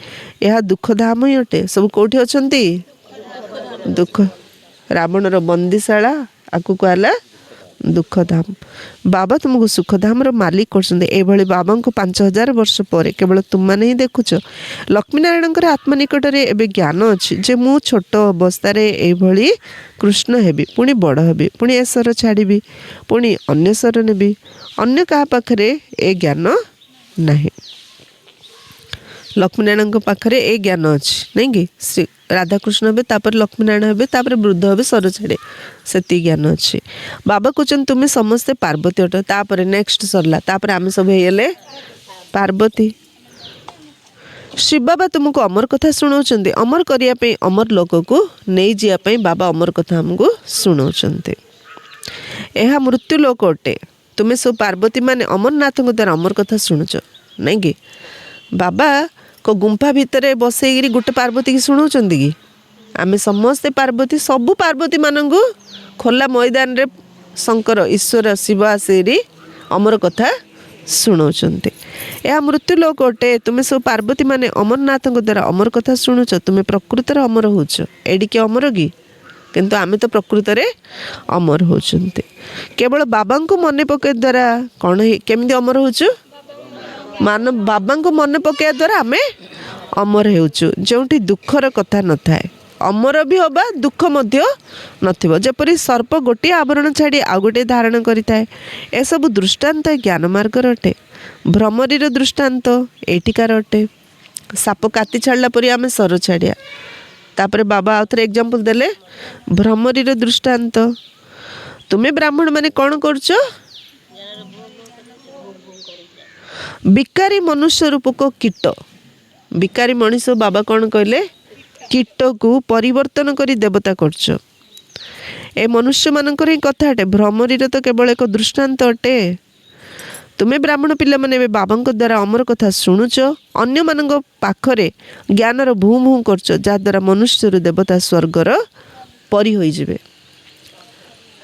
यह दुख धाम ही अटे सब कौटी अच्छा दुख रावणर बंदीशाला आकु कहला दुख धाम बाबा तुमको सुखधाम मालिक कर बाबा को 5000 वर्ष पर केवल तुम मैंने ही देखुच लक्ष्मीनारायण आत्मा निकट में एवं ज्ञान अच्छी जे मु छोट अवस्था ये कृष्ण हेबी पुणी बड़ हेबी पुणी ए सर छाड़ी पुणी अन्य सर नेबी अन्य क्या पाखरे ए ज्ञान नहीं लक्ष्मीनारायण पाखरे ए ज्ञान अच्छी नहीं कि श्री राधाकृष्ण हे तापर लक्ष्मीनारायण हे वृद्ध हे सर छाड़े से ज्ञान अच्छी बाबा कहते तुम्हें समस्ते पार्वती अट तापर नेक्स्ट सरला तापर आम सब हेले पार्वती ଶିବ ବାବା ତୁମକୁ ଅମର କଥା ଶୁଣାଉଛନ୍ତି। ଅମର କରିବା ପାଇଁ ଅମର ଲୋକକୁ ନେଇଯିବା ପାଇଁ ବାବା ଅମର କଥା ଆମକୁ ଶୁଣାଉଛନ୍ତି। ଏହା ମୃତ୍ୟୁ ଲୋକ ଅଟେ। ତୁମେ ସବୁ ପାର୍ବତୀ ମାନେ ଅମରନାଥଙ୍କ ଦ୍ୱାରା ଅମର କଥା ଶୁଣୁଛ ନାଇଁ କି? ବାବା ଗୁମ୍ଫା ଭିତରେ ବସେଇକିରି ଗୋଟେ ପାର୍ବତୀ କି ଶୁଣାଉଛନ୍ତି କି? ଆମେ ସମସ୍ତେ ପାର୍ବତୀ, ସବୁ ପାର୍ବତୀ ମାନଙ୍କୁ ଖୋଲା ମଇଦାନରେ ଶଙ୍କର ଈଶ୍ୱର ଶିବ ଆସିକିରି ଅମର କଥା ଶୁଣାଉଛନ୍ତି। ଏହା ମୃତ୍ୟୁ ଲୋକ ଅଟେ। ତୁମେ ସବୁ ପାର୍ବତୀ ମାନେ ଅମରନାଥଙ୍କ ଦ୍ୱାରା ଅମର କଥା ଶୁଣୁଛ। ତୁମେ ପ୍ରକୃତରେ ଅମର ହେଉଛ। ଏଇଠି ଅମର କି? କିନ୍ତୁ ଆମେ ତ ପ୍ରକୃତରେ ଅମର ହେଉଛନ୍ତି। କେବଳ ବାବାଙ୍କୁ ମନେ ପକାଇବା ଦ୍ୱାରା କ'ଣ କେମିତି ଅମର ହେଉଛୁ? ବାବାଙ୍କୁ ମନେ ପକାଇବା ଦ୍ୱାରା ଆମେ ଅମର ହେଉଛୁ। ଯେଉଁଠି ଦୁଃଖର କଥା ନଥାଏ ଅମର ବି ହେବା, ଦୁଃଖ ମଧ୍ୟ ନଥିବ। ଯେପରି ସର୍ପ ଗୋଟିଏ ଆବରଣ ଛାଡ଼ି ଆଉ ଗୋଟିଏ ଧାରଣ କରିଥାଏ। ଏସବୁ ଦୃଷ୍ଟାନ୍ତ ଜ୍ଞାନ ମାର୍ଗର ଅଟେ। ଭ୍ରମରୀର ଦୃଷ୍ଟାନ୍ତ ଏଇଠିକାର ଅଟେ। ସାପ କାତି ଛାଡ଼ିଲା ପରି ଆମେ ସର ଛାଡ଼ିବା। ତାପରେ ବାବା ଆଉ ଥରେ ଏକ୍ଜାମ୍ପଲ୍ ଦେଲେ ଭ୍ରମରୀର ଦୃଷ୍ଟାନ୍ତ। ତୁମେ ବ୍ରାହ୍ମଣ ମାନେ କ'ଣ କରୁଛ? ବିକାରୀ ମନୁଷ୍ୟ ରୂପକ କୀଟ। ବିକାରୀ ମଣିଷ ବାବା କ'ଣ କହିଲେ? କୀଟକୁ ପରିବର୍ତ୍ତନ କରି ଦେବତା କରୁଛ। ଏ ମନୁଷ୍ୟମାନଙ୍କର ହିଁ କଥା ଅଟେ। ଭ୍ରମରୀର ତ କେବଳ ଏକ ଦୃଷ୍ଟାନ୍ତ ଅଟେ। ତୁମେ ବ୍ରାହ୍ମଣ ପିଲାମାନେ ଏବେ ବାବାଙ୍କ ଦ୍ୱାରା ଅମର କଥା ଶୁଣୁଛ। ଅନ୍ୟମାନଙ୍କ ପାଖରେ ଜ୍ଞାନର ଭୂ ଭୂ କରୁଛ, ଯାହାଦ୍ୱାରା ମନୁଷ୍ୟରୁ ଦେବତା ସ୍ୱର୍ଗର ପରି ହୋଇଯିବେ।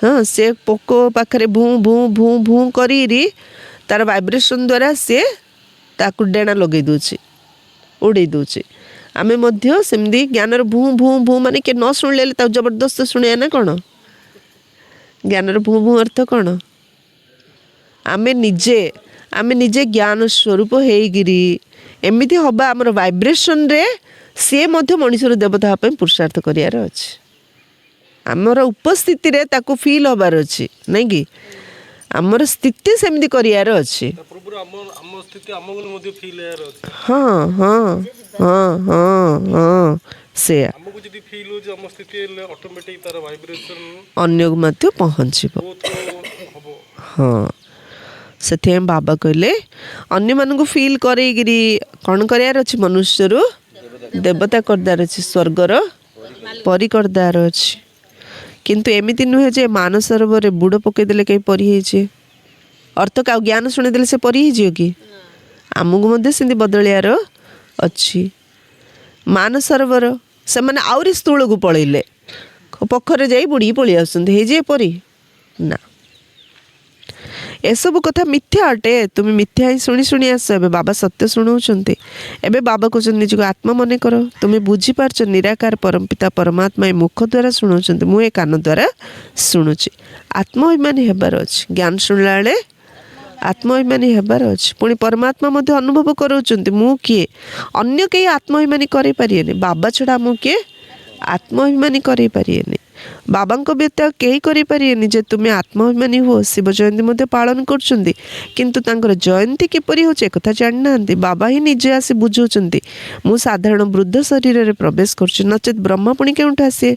ହଁ, ସେ ପୋକ ପାଖରେ ଭୂ ଭୂ ଭୂ ଭୂ କରିରି ତାର ଭାଇବ୍ରେସନ୍ ଦ୍ୱାରା ସିଏ ତାକୁ ଡେଣା ଲଗେଇ ଦେଉଛି, ଉଡ଼େଇ ଦେଉଛି। ଆମେ ମଧ୍ୟ ସେମିତି ଜ୍ଞାନର ଭୂ ଭୂ ଭୂ ମାନେ କିଏ ନ ଶୁଣିଲେ ତାକୁ ଜବରଦସ୍ତ ଶୁଣିବା ନା କ'ଣ? ଜ୍ଞାନର ଭୂ ଭୂ ଅର୍ଥ କ'ଣ? ଆମେ ନିଜେ ଜ୍ଞାନ ସ୍ୱରୂପ ହେଇକିରି ଏମିତି ହେବା ଆମର ଭାଇବ୍ରେସନ୍ରେ ସିଏ ମଧ୍ୟ ମଣିଷର ଦେବତା ହେବା ପାଇଁ ପୁରୁଷାର୍ଥ କରିବାର ଅଛି। ଆମର ଉପସ୍ଥିତିରେ ତାକୁ ଫିଲ୍ ହେବାର ଅଛି ନାଇଁ କି? ଆମର ସ୍ଥିତି ସେମିତି କରିବାର ଅଛି। ହଁ ହଁ ହଁ ହଁ ହଁ ସେୟା ଅନ୍ୟକୁ ମଧ୍ୟ ପହଞ୍ଚିବ। ହଁ, ସେଥିପାଇଁ ବାବା କହିଲେ ଅନ୍ୟମାନଙ୍କୁ ଫିଲ୍ କରେଇକିରି କ'ଣ କରିବାର ଅଛି? ମନୁଷ୍ୟରୁ ଦେବତା କରିଦେବାର ଅଛି, ସ୍ୱର୍ଗର ପରି କରିଦେବାର ଅଛି। କିନ୍ତୁ ଏମିତି ନୁହେଁ ଯେ ମାନସରୋବରରେ ବୁଡ଼ ପକାଇଦେଲେ କେହି ପରି ହେଇଛି। ଅର୍ଥ କାଉ ଜ୍ଞାନ ଶୁଣିଦେଲେ ସେ ପରି ହେଇଯିବ କି? ଆମକୁ ମଧ୍ୟ ସେମିତି ବଦଳିବାର ଅଛି। ମାନସରୋବର ସେମାନେ ଆହୁରି ସ୍ଥୂଳକୁ ପଳେଇଲେ, ପୋଖରରେ ଯାଇ ବୁଡ଼ିକି ପଳେଇ ଆସୁଛନ୍ତି, ହେଇଯିବେ ପରି ନା। ଏସବୁ କଥା ମିଥ୍ୟା ଅଟେ। ତୁମେ ମିଥ୍ୟା ହିଁ ଶୁଣି ଶୁଣି ଆସ। ଏବେ ବାବା ସତ୍ୟ ଶୁଣାଉଛନ୍ତି। ଏବେ ବାବା କହୁଛନ୍ତି ନିଜକୁ ଆତ୍ମା ମନେ କର। ତୁମେ ବୁଝିପାରୁଛ ନିରାକାର ପରମପିତା ପରମାତ୍ମା ଏ ମୁଖ ଦ୍ୱାରା ଶୁଣାଉଛନ୍ତି, ମୁଁ ଏ କାନ ଦ୍ୱାରା ଶୁଣୁଛି। ଆତ୍ମଅଭିମାନୀ ହେବାର ଅଛି। ଜ୍ଞାନ ଶୁଣିଲା ବେଳେ ଆତ୍ମଅଭିମାନୀ ହେବାର ଅଛି। ପୁଣି ପରମାତ୍ମା ମଧ୍ୟ ଅନୁଭବ କରାଉଛନ୍ତି ମୁଁ କିଏ। ଅନ୍ୟ କେହି ଆତ୍ମଅଭିମାନୀ କରାଇପାରିବେନି। ବାବା ଛଡ଼ା ମୁଁ କିଏ ଆତ୍ମଅଭିମାନୀ କରାଇପାରିବେନି। ବାବାଙ୍କ ବ୍ୟତୀତ କେହି କରିପାରିବେନି ଯେ ତୁମେ ଆତ୍ମଅଭିମାନୀ ହୁଅ। ଶିବ ଜୟନ୍ତୀ ମଧ୍ୟ ପାଳନ କରୁଛନ୍ତି, କିନ୍ତୁ ତାଙ୍କର ଜୟନ୍ତୀ କିପରି ହେଉଛି ଏକଥା ଜାଣିନାହାନ୍ତି। ବାବା ହିଁ ନିଜେ ଆସି ବୁଝାଉଛନ୍ତି ମୁଁ ସାଧାରଣ ବୃଦ୍ଧ ଶରୀରରେ ପ୍ରବେଶ କରୁଛି, ନଚେତ୍ ବ୍ରହ୍ମା ପୁଣି କେଉଁଠୁ ଆସେ?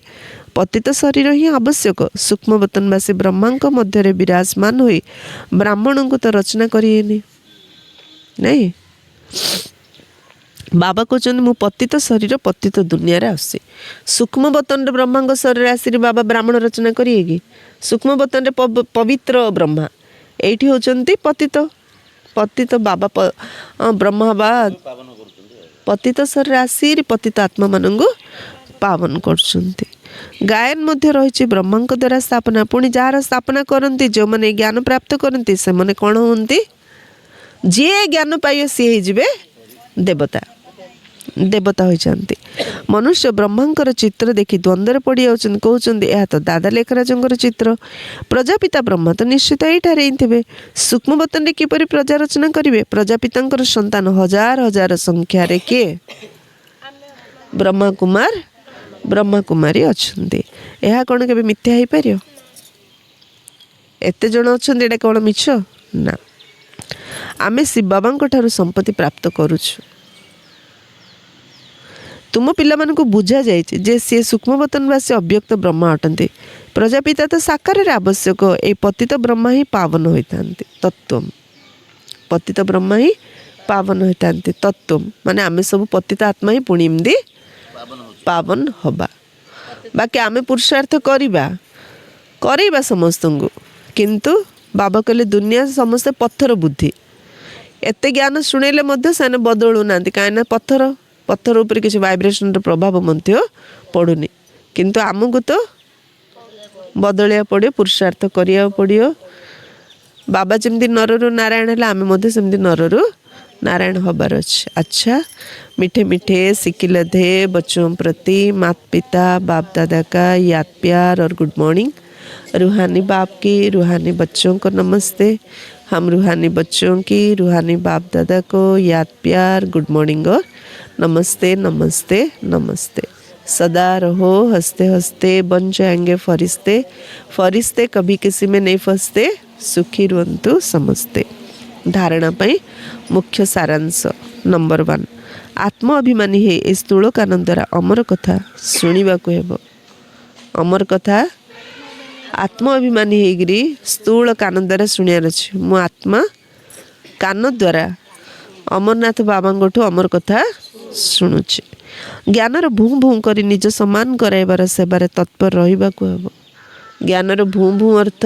ପତିତ ଶରୀର ହିଁ ଆବଶ୍ୟକ। ସୂକ୍ଷ୍ମବତନବାସୀ ବ୍ରହ୍ମାଙ୍କ ମଧ୍ୟରେ ବିରାଜମାନ ହୋଇ ବ୍ରାହ୍ମଣଙ୍କୁ ତ ରଚନା କରିବେନି ନାଇଁ। ବାବା କହୁଛନ୍ତି ମୁଁ ପତିତ ଶରୀର ପତିତ ଦୁନିଆରେ ଆସୁଛି। ସୂକ୍ଷ୍ମବତନରେ ବ୍ରହ୍ମାଙ୍କ ଶରୀରରେ ଆସିକି ବାବା ବ୍ରାହ୍ମଣ ରଚନା କରିବେ କି? ସୂକ୍ଷ୍ମବତନରେ ପବିତ୍ର ବ୍ରହ୍ମା, ଏଇଠି ହେଉଛନ୍ତି ପତିତ। ପତିତ ବାବା ବ୍ରହ୍ମା ବା ପତିତ ଶରୀରରେ ଆସିକି ପତିତ ଆତ୍ମାମାନଙ୍କୁ ପାବନ କରୁଛନ୍ତି। ଗାୟନ ମଧ୍ୟ ରହିଛି ବ୍ରହ୍ମାଙ୍କ ଦ୍ୱାରା ସ୍ଥାପନା। ପୁଣି ଯାହାର ସ୍ଥାପନା କରନ୍ତି, ଯେଉଁମାନେ ଜ୍ଞାନ ପ୍ରାପ୍ତ କରନ୍ତି, ସେମାନେ କ'ଣ ହୁଅନ୍ତି? ଯିଏ ଜ୍ଞାନ ପାଇବେ ସିଏ ହେଇଯିବେ ଦେବତା, ଦେବତା ହୋଇଯାଆନ୍ତି। ମନୁଷ୍ୟ ବ୍ରହ୍ମାଙ୍କର ଚିତ୍ର ଦେଖି ଦ୍ୱନ୍ଦ୍ୱରେ ପଡ଼ିଯାଉଛନ୍ତି, କହୁଛନ୍ତି ଏହା ତ ଦାଦା ଲେଖରାଜଙ୍କର ଚିତ୍ର। ପ୍ରଜାପିତା ବ୍ରହ୍ମା ତ ନିଶ୍ଚିତ ଏଇଠାରେ ହିଁ ଥିବେ। ସୂକ୍ଷ୍ମବତନରେ କିପରି ପ୍ରଜା ରଚନା କରିବେ? ପ୍ରଜାପିତାଙ୍କର ସନ୍ତାନ ହଜାର ହଜାର ସଂଖ୍ୟାରେ କିଏ? ବ୍ରହ୍ମାକୁମାର ବ୍ରହ୍ମାକୁମାରୀ ଅଛନ୍ତି। ଏହା କ'ଣ କେବେ ମିଥ୍ୟା ହେଇପାରିବ? ଏତେ ଜଣ ଅଛନ୍ତି, ଏଇଟା କ'ଣ ମିଛ? ନା। ଆମେ ଶିବ ବାବାଙ୍କ ଠାରୁ ସମ୍ପତ୍ତି ପ୍ରାପ୍ତ କରୁଛୁ। ତୁମ ପିଲାମାନଙ୍କୁ ବୁଝାଯାଇଛି ଯେ ସିଏ ସୂକ୍ଷ୍ମବତନବାସୀ ଅବ୍ୟକ୍ତ ବ୍ରହ୍ମା ଅଟନ୍ତି। ପ୍ରଜାପିତା ତ ସାକାରରେ ଆବଶ୍ୟକ। ଏହି ପତିତ ବ୍ରହ୍ମା ହିଁ ପାବନ ହୋଇଥାନ୍ତି। ତତ୍ତ୍ୱ ପତିତ ବ୍ରହ୍ମା ହିଁ ପାବନ ହୋଇଥାନ୍ତି। ତତ୍ତ୍ୱମ୍ ମାନେ ଆମେ ସବୁ ପତିତ ଆତ୍ମା ହିଁ ପୁଣି ଏମିତି ପାବନ ହବା। ବାକି ଆମେ ପୁରୁଷାର୍ଥ କରେଇବା ସମସ୍ତଙ୍କୁ, କିନ୍ତୁ ବାବା କହିଲେ ଦୁନିଆ ସମସ୍ତେ ପଥର ବୁଦ୍ଧି, ଏତେ ଜ୍ଞାନ ଶୁଣେଇଲେ ମଧ୍ୟ ସେମାନେ ବଦଳୁନାହାନ୍ତି। କାହିଁକିନା ପଥର ଉପରେ କିଛି ଭାଇବ୍ରେସନର ପ୍ରଭାବ ମଧ୍ୟ ପଡ଼ୁନି। କିନ୍ତୁ ଆମକୁ ତ ବଦଳିବାକୁ ପଡ଼ିବ, ପୁରୁଷାର୍ଥ କରିବାକୁ ପଡ଼ିବ। ବାବା ଯେମିତି ନରରୁ ନାରାୟଣ ହେଲେ ଆମେ ମଧ୍ୟ ସେମିତି ନରରୁ नारायण हबार अच्छे। अच्छा, मीठे मीठे सिकिलधे बच्चों प्रति माता पिता बाप दादा का याद प्यार और गुड मॉर्निंग। रूहानी बाप की रूहानी बच्चों को नमस्ते। हम रूहानी बच्चों की रूहानी बाप दादा को याद प्यार गुड मॉर्निंग और नमस्ते नमस्ते नमस्ते। सदा रहो हंसते हंसते, बन जाएंगे फरिश्ते, फरिश्ते कभी किसी में नहीं फंसते, सुखी रुहंतु समझते। धारणा पाई मुख्य सारांश नंबर 1, आत्म अभिमानी है ए स्थूल कान द्वारा अमर कथा शुणा को हेब। अमर कथा आत्म अभिमानी होगी स्थूल कान द्वारा शुणियार अच्छे। मो आत्मा कान द्वारा अमरनाथ बाबा अमर कथा शुणुची। ज्ञानर भूँ भूँ कर निज सम्मान कराइबार सेवार तत्पर रहा को हेब। ज्ञानर भूँ भूँ अर्थ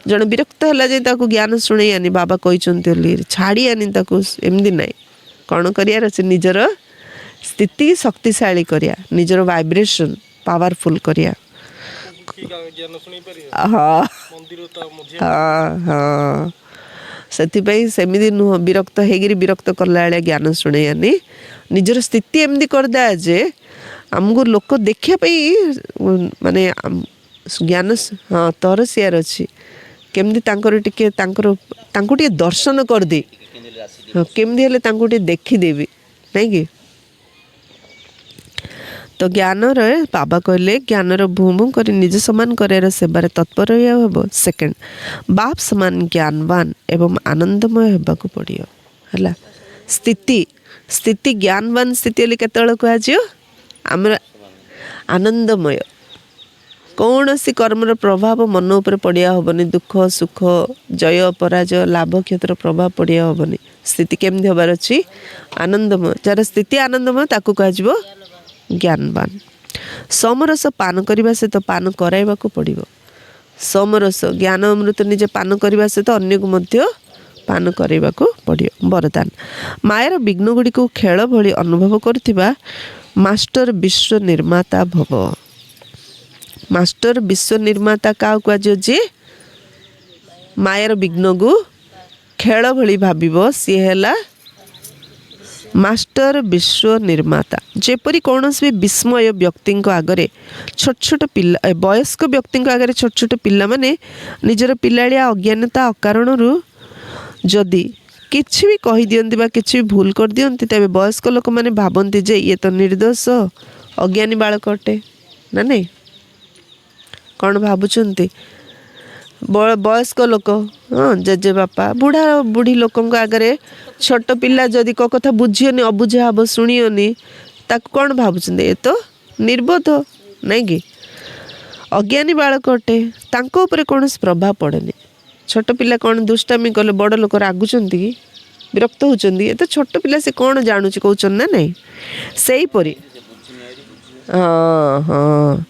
जन विरक्त है जाए ज्ञान शुणे आनी बाबा कहते छाड़ी आनी एमती ना कौन करार अच्छे निजर स्थिति शक्तिशाली करिया, निजर वाइब्रेशन पावरफुल करिया। हाँ हाँ से सेमती नुह विरक्त होगी विरक्त कला ज्ञान शुणे आनी निजर स्थिति एमती करदे जे आमको लोक देखापी माने ज्ञान हाँ तरसियार अच्छी केमती टिके दर्शन कर दे। हाँ केमती हेले टिके देखीदेवी नहीं कि तो ज्ञान बाबा कहले ज्ञानर भूँ भूँ कर निज समान करार सेवार तत्पर रहा। सेकेंड, बाप समान ज्ञानवान एवं आनंदमय होबाक पड़ियो है। स्थिति ज्ञानवान स्थिति हेल्ले केतବେଳେ कुहाଯିବ आमर आनंदमय। कौन सी कर्मर प्रभाव मन उपर पड़िया हेनी, दुख सुख जय पराजय लाभ क्षतर प्रभाव पड़िया हेनी। स्थिति केमती हबार अच्छी आनंदमय। जार स्थिति आनंदमय ताकू कह ज्ञानवान। समरस पान करने सहित पान कराइबा को पड़िबो। समरस ज्ञान अमृत निजे पान करने सहित अन्य को पान कराइबा को पड़ियो। वरदान, मायर विघ्न गुड़ी को खेल भली अनुभव करथिबा मास्टर विश्व निर्माता भव। मास्टर विश्व निर्माता क्या कह जे मायर विघ्न को खेल भली भाविबो सी हैला मास्टर विश्व निर्माता। जेपरी कौन भी विस्मय व्यक्ति आगरे छोट छोट पिला वयस्क व्यक्ति आगरे छोट छोट पिला माने निजर पिलाड़िया अज्ञानता अकारणरू जदि किछि भी कहि दियंती बा किछि भी भूल कर दियंती तबे वयस्क लोक माने भाबंती जे ये तो निर्दोष अज्ञानी बालक अटे ना नहीं। कौन भावुंट वयस्क लोक हाँ जेजे बापा बुढ़ा बुढ़ी लोक आगे छोट पिला जदि को कथा बुझीनी अबुझा हम शुणीनी ताक कौन भावुं ये तो निर्बोध नहीं कि अज्ञानी बालक अटे तांको ऊपर कौन प्रभाव पड़ेनि। छोट पिला कौन दुष्टामी कले बड़ लोक रागुंट कि विरक्त होती ये तो छोट पिला से कौन जानूँ कौन ना नहीं से परी। हाँ हाँ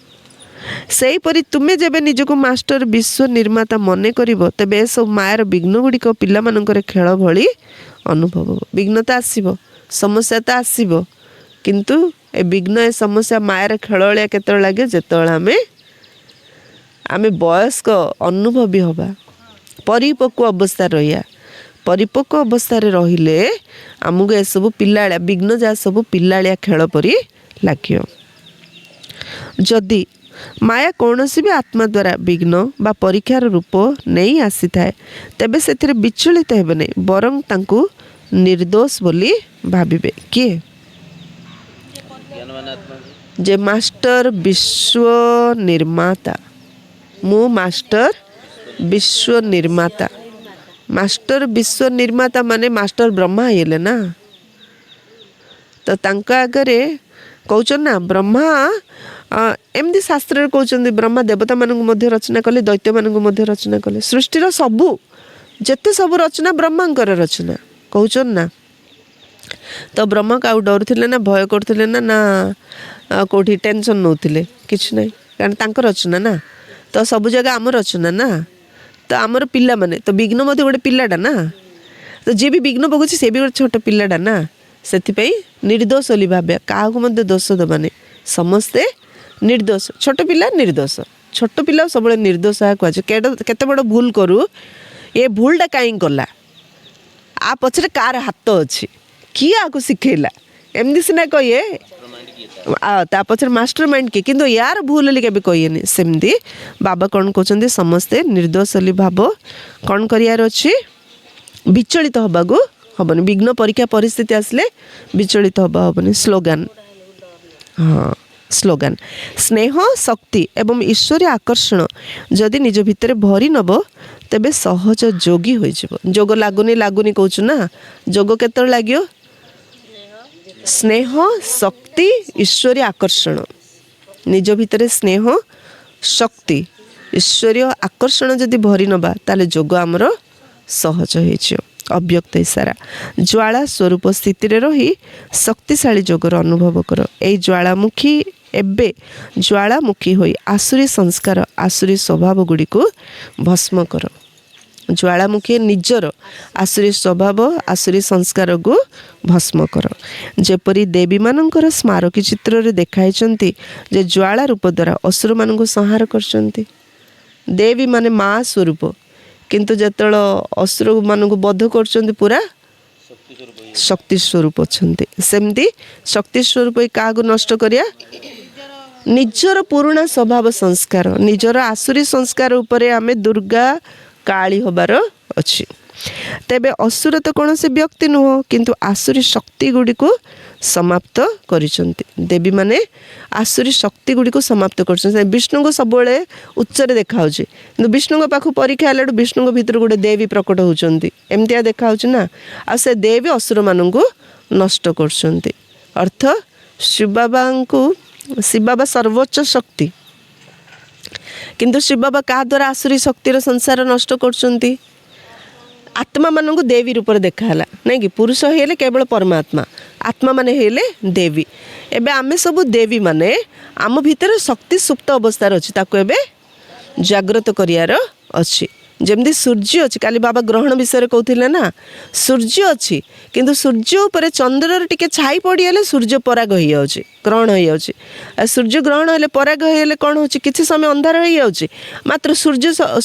सेहीपरि तुमे जेबे निजको मास्टर विश्व निर्माता मने करिवो तेबे सब मायर विघ्न गुड़िक पिला मानकर खेल भली अनुभव हो। विघ्नता आसीबो समस्या तो आसीबो किंतु ए विघ्न ए समस्या मायर खेल वाला केतବେଳେ लागे जेतବେଳେ आमे वयस्क अनुभवी हवा परिपक्व अवस्था रहिया। परिपक्व अवस्था रहिले आमको ए सब पिलाळिया विघ्न जा सब पिलाळिया खेल परी लागियो। जदि माया कौन भी आत्मा द्वारा विघ्न बा परीक्षार रूप नहीं आसी थाए तेबे से विचलित हेबे नहीं बरं तांकु निर्दोष बोली भाविबे। किए जे मास्टर विश्व निर्माता मु मास्टर विश्व निर्माता। मास्टर विश्व निर्माता माने मास्टर ब्रह्मा हेले ना तो तांका आगरे कहउछन ना ब्रह्मा एमती शास्त्र कहते ब्रह्मा देवता मानू रचना कले दैत्य मानू रचना कले सृष्टिर सबू जेते सब रचना ब्रह्मांकर रचना कहउछन ना ତ ବ୍ରହ୍ମା କାହାକୁ ଡରୁଥିଲେ ନା ଭୟ କରୁଥିଲେ ନା କେଉଁଠି ଟେନସନ୍ ନେଉଥିଲେ କିଛି ନାହିଁ, କାରଣ ତାଙ୍କ ରଚନା ନା, ତ ସବୁ ଜାଗା ଆମ ରଚନା ନା, ତ ଆମର ପିଲାମାନେ, ତ ବିଘ୍ନ ମଧ୍ୟ ଗୋଟେ ପିଲାଟା ନା, ତ ଯିଏ ବି ବିଘ୍ନ ଭୋଗୁଛି ସେ ବି ଗୋଟେ ଛୋଟ ପିଲାଟା ନା, ସେଥିପାଇଁ ନିର୍ଦ୍ଦୋଷ ବୋଲି ଭାବିବା, କାହାକୁ ମଧ୍ୟ ଦୋଷ ଦେବାନି, ସମସ୍ତେ ନିର୍ଦ୍ଦୋଷ, ଛୋଟ ପିଲା ନିର୍ଦ୍ଦୋଷ, ଛୋଟ ପିଲା ସବୁବେଳେ ନିର୍ଦ୍ଦୋଷ କୁହାଯାଏ। କେତେ ବଡ଼ ଭୁଲ କରୁ, ଏ ଭୁଲଟା କାହିଁକି କଲା, ଆ ପଛରେ କାହାର ହାତ ଅଛି, କିଏ ଆକୁ ଶିଖେଇଲା, ଏମିତି ସିନା କହିଏ ତା ପଛରେ ମାଷ୍ଟର ମାଇଣ୍ଡ କିଏ, କିନ୍ତୁ ୟାର ଭୁଲ ବୋଲି କେବେ କହିଏନି। ସେମିତି ବାବା କ'ଣ କହୁଛନ୍ତି, ସମସ୍ତେ ନିର୍ଦ୍ଦୋଷ ବୋଲି ଭାବ, କ'ଣ କରିବାର ଅଛି, ବିଚଳିତ ହେବାକୁ ହେବନି, ବିଘ୍ନ ପରୀକ୍ଷା ପରିସ୍ଥିତି ଆସିଲେ ବିଚଳିତ ହେବନି। ସ୍ଲୋଗାନ, ହଁ ସ୍ଲୋଗାନ, ସ୍ନେହ ଶକ୍ତି ଏବଂ ଈଶ୍ୱରୀୟ ଆକର୍ଷଣ ଯଦି ନିଜ ଭିତରେ ଭରି ନେବ ତେବେ ସହଜ ଯୋଗୀ ହୋଇଯିବ। ଯୋଗ ଲାଗୁନି କହୁଛୁ ନା, ଯୋଗ କେତେବେଳେ ଲାଗିବ, ସ୍ନେହ ଶକ୍ତି ଈଶ୍ୱରୀୟ ଆକର୍ଷଣ, ନିଜ ଭିତରେ ସ୍ନେହ ଶକ୍ତି ଈଶ୍ୱରୀୟ ଆକର୍ଷଣ ଯଦି ଭରି ନେବା ତାହେଲେ ଯୋଗ ଆମର ସହଜ ହେଇଯିବ। ଅବ୍ୟକ୍ତ ଇସାରା, ଜ୍ୱାଳା ସ୍ୱରୂପ ସ୍ଥିତିରେ ରହି ଶକ୍ତିଶାଳୀ ଯୋଗର ଅନୁଭବ କର। ଏଇ ଏବେ ଜ୍ୱାଳାମୁଖୀ ହୋଇ ଆସୁରୀ ସଂସ୍କାର ଆସୁରୀ ସ୍ୱଭାବ ଗୁଡ଼ିକୁ ଭସ୍ମ କର। ଜ୍ୱାଳାମୁଖୀ ନିଜର ଆସୁରୀ ସ୍ୱଭାବ ଆସୁରୀ ସଂସ୍କାରକୁ ଭସ୍ମ କର। ଯେପରି ଦେବୀମାନଙ୍କର ସ୍ମାରକୀ ଚିତ୍ରରେ ଦେଖାଇଛନ୍ତି ଯେ ଜ୍ୱାଳା ରୂପ ଦ୍ୱାରା ଅସୁରମାନଙ୍କୁ ସଂହାର କରିଛନ୍ତି। ଦେବୀ ମାନେ ମା ସ୍ୱରୂପ, କିନ୍ତୁ ଯେତେବେଳେ ଅସୁରମାନଙ୍କୁ ବଧ କରୁଛନ୍ତି ପୁରା ଶକ୍ତି ସ୍ୱରୂପ ଅଛନ୍ତି। ସେମିତି ଶକ୍ତି ସ୍ୱରୂପ କାହାକୁ ନଷ୍ଟ କରିବା, ନିଜର ପୁରୁଣା ସ୍ୱଭାବ ସଂସ୍କାର, ନିଜର ଆସୁରୀ ସଂସ୍କାର ଉପରେ ଆମେ ଦୁର୍ଗା କାଳୀ ହେବାର ଅଛି। ତେବେ ଅସୁର ତ କୌଣସି ବ୍ୟକ୍ତି ନୁହଁ, କିନ୍ତୁ ଆସୁରୀ ଶକ୍ତି ଗୁଡ଼ିକୁ ସମାପ୍ତ କରିଛନ୍ତି। ଦେବୀମାନେ ଆସୁରୀ ଶକ୍ତି ଗୁଡ଼ିକୁ ସମାପ୍ତ କରିଛନ୍ତି। ବିଷ୍ଣୁଙ୍କୁ ସବୁବେଳେ ଉଚ୍ଚରେ ଦେଖାହେଉଛି, କିନ୍ତୁ ବିଷ୍ଣୁଙ୍କ ପାଖକୁ ପରୀକ୍ଷା ହେଲାଠୁ ବିଷ୍ଣୁଙ୍କ ଭିତରୁ ଗୋଟେ ଦେବୀ ପ୍ରକଟ ହେଉଛନ୍ତି, ଏମିତିଆ ଦେଖାହେଉଛି ନା, ଆଉ ସେ ଦେବୀ ଅସୁରମାନଙ୍କୁ ନଷ୍ଟ କରୁଛନ୍ତି। ଅର୍ଥ ଶିବ ବାବା ସର୍ବୋଚ୍ଚ ଶକ୍ତି, କିନ୍ତୁ ଶିବ ବାବା କାହା ଦ୍ୱାରା ଆସୁରୀ ଶକ୍ତିର ସଂସାର ନଷ୍ଟ କରୁଛନ୍ତି, ଆତ୍ମା ମାନଙ୍କୁ ଦେବୀ ରୂପରେ ଦେଖାହେଲା ନାଇଁ କି, ପୁରୁଷ ହେଇଲେ କେବଳ ପରମାତ୍ମା, ଆତ୍ମା ମାନେ ହେଇଲେ ଦେବୀ। ଏବେ ଆମେ ସବୁ ଦେବୀ ମାନେ ଆମ ଭିତରେ ଶକ୍ତି ସୁପ୍ତ ଅବସ୍ଥାରେ ଅଛି, ତାକୁ ଏବେ ଜାଗ୍ରତ କରିବାର ଅଛି। ଯେମିତି ସୂର୍ଯ୍ୟ ଅଛି, କାଲି ବାବା ଗ୍ରହଣ ବିଷୟରେ କହୁଥିଲେ ନା, ସୂର୍ଯ୍ୟ ଅଛି କିନ୍ତୁ ସୂର୍ଯ୍ୟ ଉପରେ ଚନ୍ଦ୍ରର ଟିକେ ଛାଇ ପଡ଼ିଗଲେ ସୂର୍ଯ୍ୟ ପରାଗ ହେଇଯାଉଛି, ଗ୍ରହଣ ହେଇଯାଉଛି। ସୂର୍ଯ୍ୟ ଗ୍ରହଣ ହେଲେ ପରାଗ ହେଇଗଲେ କ'ଣ ହେଉଛି, କିଛି ସମୟ ଅନ୍ଧାର ହେଇଯାଉଛି, ମାତ୍ର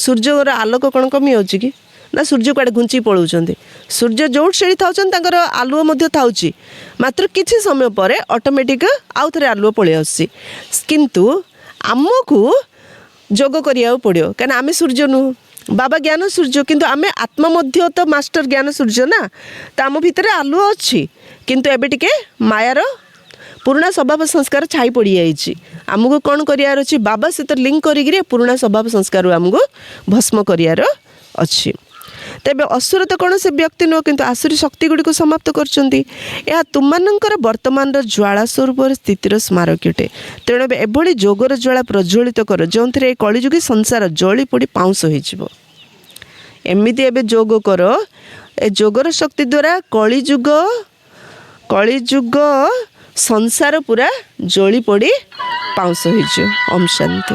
ସୂର୍ଯ୍ୟର ଆଲୋକ କ'ଣ କମିଯାଉଛି କି, ନା ସୂର୍ଯ୍ୟ କୁଆଡ଼େ ଘୁଞ୍ଚି ପଳାଉଛନ୍ତି। ସୂର୍ଯ୍ୟ ଯେଉଁଠି ସେଠି ଥାଉଛନ୍ତି, ତାଙ୍କର ଆଲୁଅ ମଧ୍ୟ ଥାଉଛି, ମାତ୍ର କିଛି ସମୟ ପରେ ଅଟୋମେଟିକ୍ ଆଉ ଥରେ ଆଲୁଅ ପଳେଇ ଆସୁଛି। କିନ୍ତୁ ଆମକୁ ଯୋଗ କରିବାକୁ ପଡ଼ିବ, କାହିଁକିନା ଆମେ ସୂର୍ଯ୍ୟ ନୁହଁ, ବାବା ଜ୍ଞାନ ସୂର୍ଯ୍ୟ, କିନ୍ତୁ ଆମେ ଆତ୍ମା ମଧ୍ୟ ତ ମାଷ୍ଟର ଜ୍ଞାନ ସୂର୍ଯ୍ୟ ନା, ତ ଆମ ଭିତରେ ଆଲୁଅ ଅଛି, କିନ୍ତୁ ଏବେ ଟିକେ ମାୟାର ପୁରୁଣା ସ୍ୱଭାବ ସଂସ୍କାର ଛାଇ ପଡ଼ିଯାଇଛି। ଆମକୁ କ'ଣ କରିବାର ଅଛି, ବାବା ସହିତ ଲିଙ୍କ କରିକିରି ପୁରୁଣା ସ୍ୱଭାବ ସଂସ୍କାରରୁ ଆମକୁ ଭସ୍ମ କରିବାର ଅଛି। ତେବେ ଅସୁର ତ କୌଣସି ବ୍ୟକ୍ତି ନୁହଁ, କିନ୍ତୁ ଆସୁରୀ ଶକ୍ତି ଗୁଡ଼ିକୁ ସମାପ୍ତ କରୁଛନ୍ତି। ଏହା ତୁମମାନଙ୍କର ବର୍ତ୍ତମାନର ଜ୍ୱାଳା ସ୍ୱରୂପର ସ୍ଥିତିର ସ୍ମାରକୀ ଅଟେ। ତେଣୁ ଏବେ ଏଭଳି ଯୋଗର ଜ୍ୱାଳା ପ୍ରଜ୍ୱଳିତ କର, ଯେଉଁଥିରେ ଏ କଳିଯୁଗୀ ସଂସାର ଜଳି ପୋଡ଼ି ପାଉଁଶ ହୋଇଯିବ। ଏମିତି ଏବେ ଯୋଗ କର, ଏ ଯୋଗର ଶକ୍ତି ଦ୍ୱାରା କଳିଯୁଗ ସଂସାର ପୁରା ଜଳି ପୋଡ଼ି ପାଉଁଶ ହୋଇଯିବ। ଓମ୍ ଶାନ୍ତି।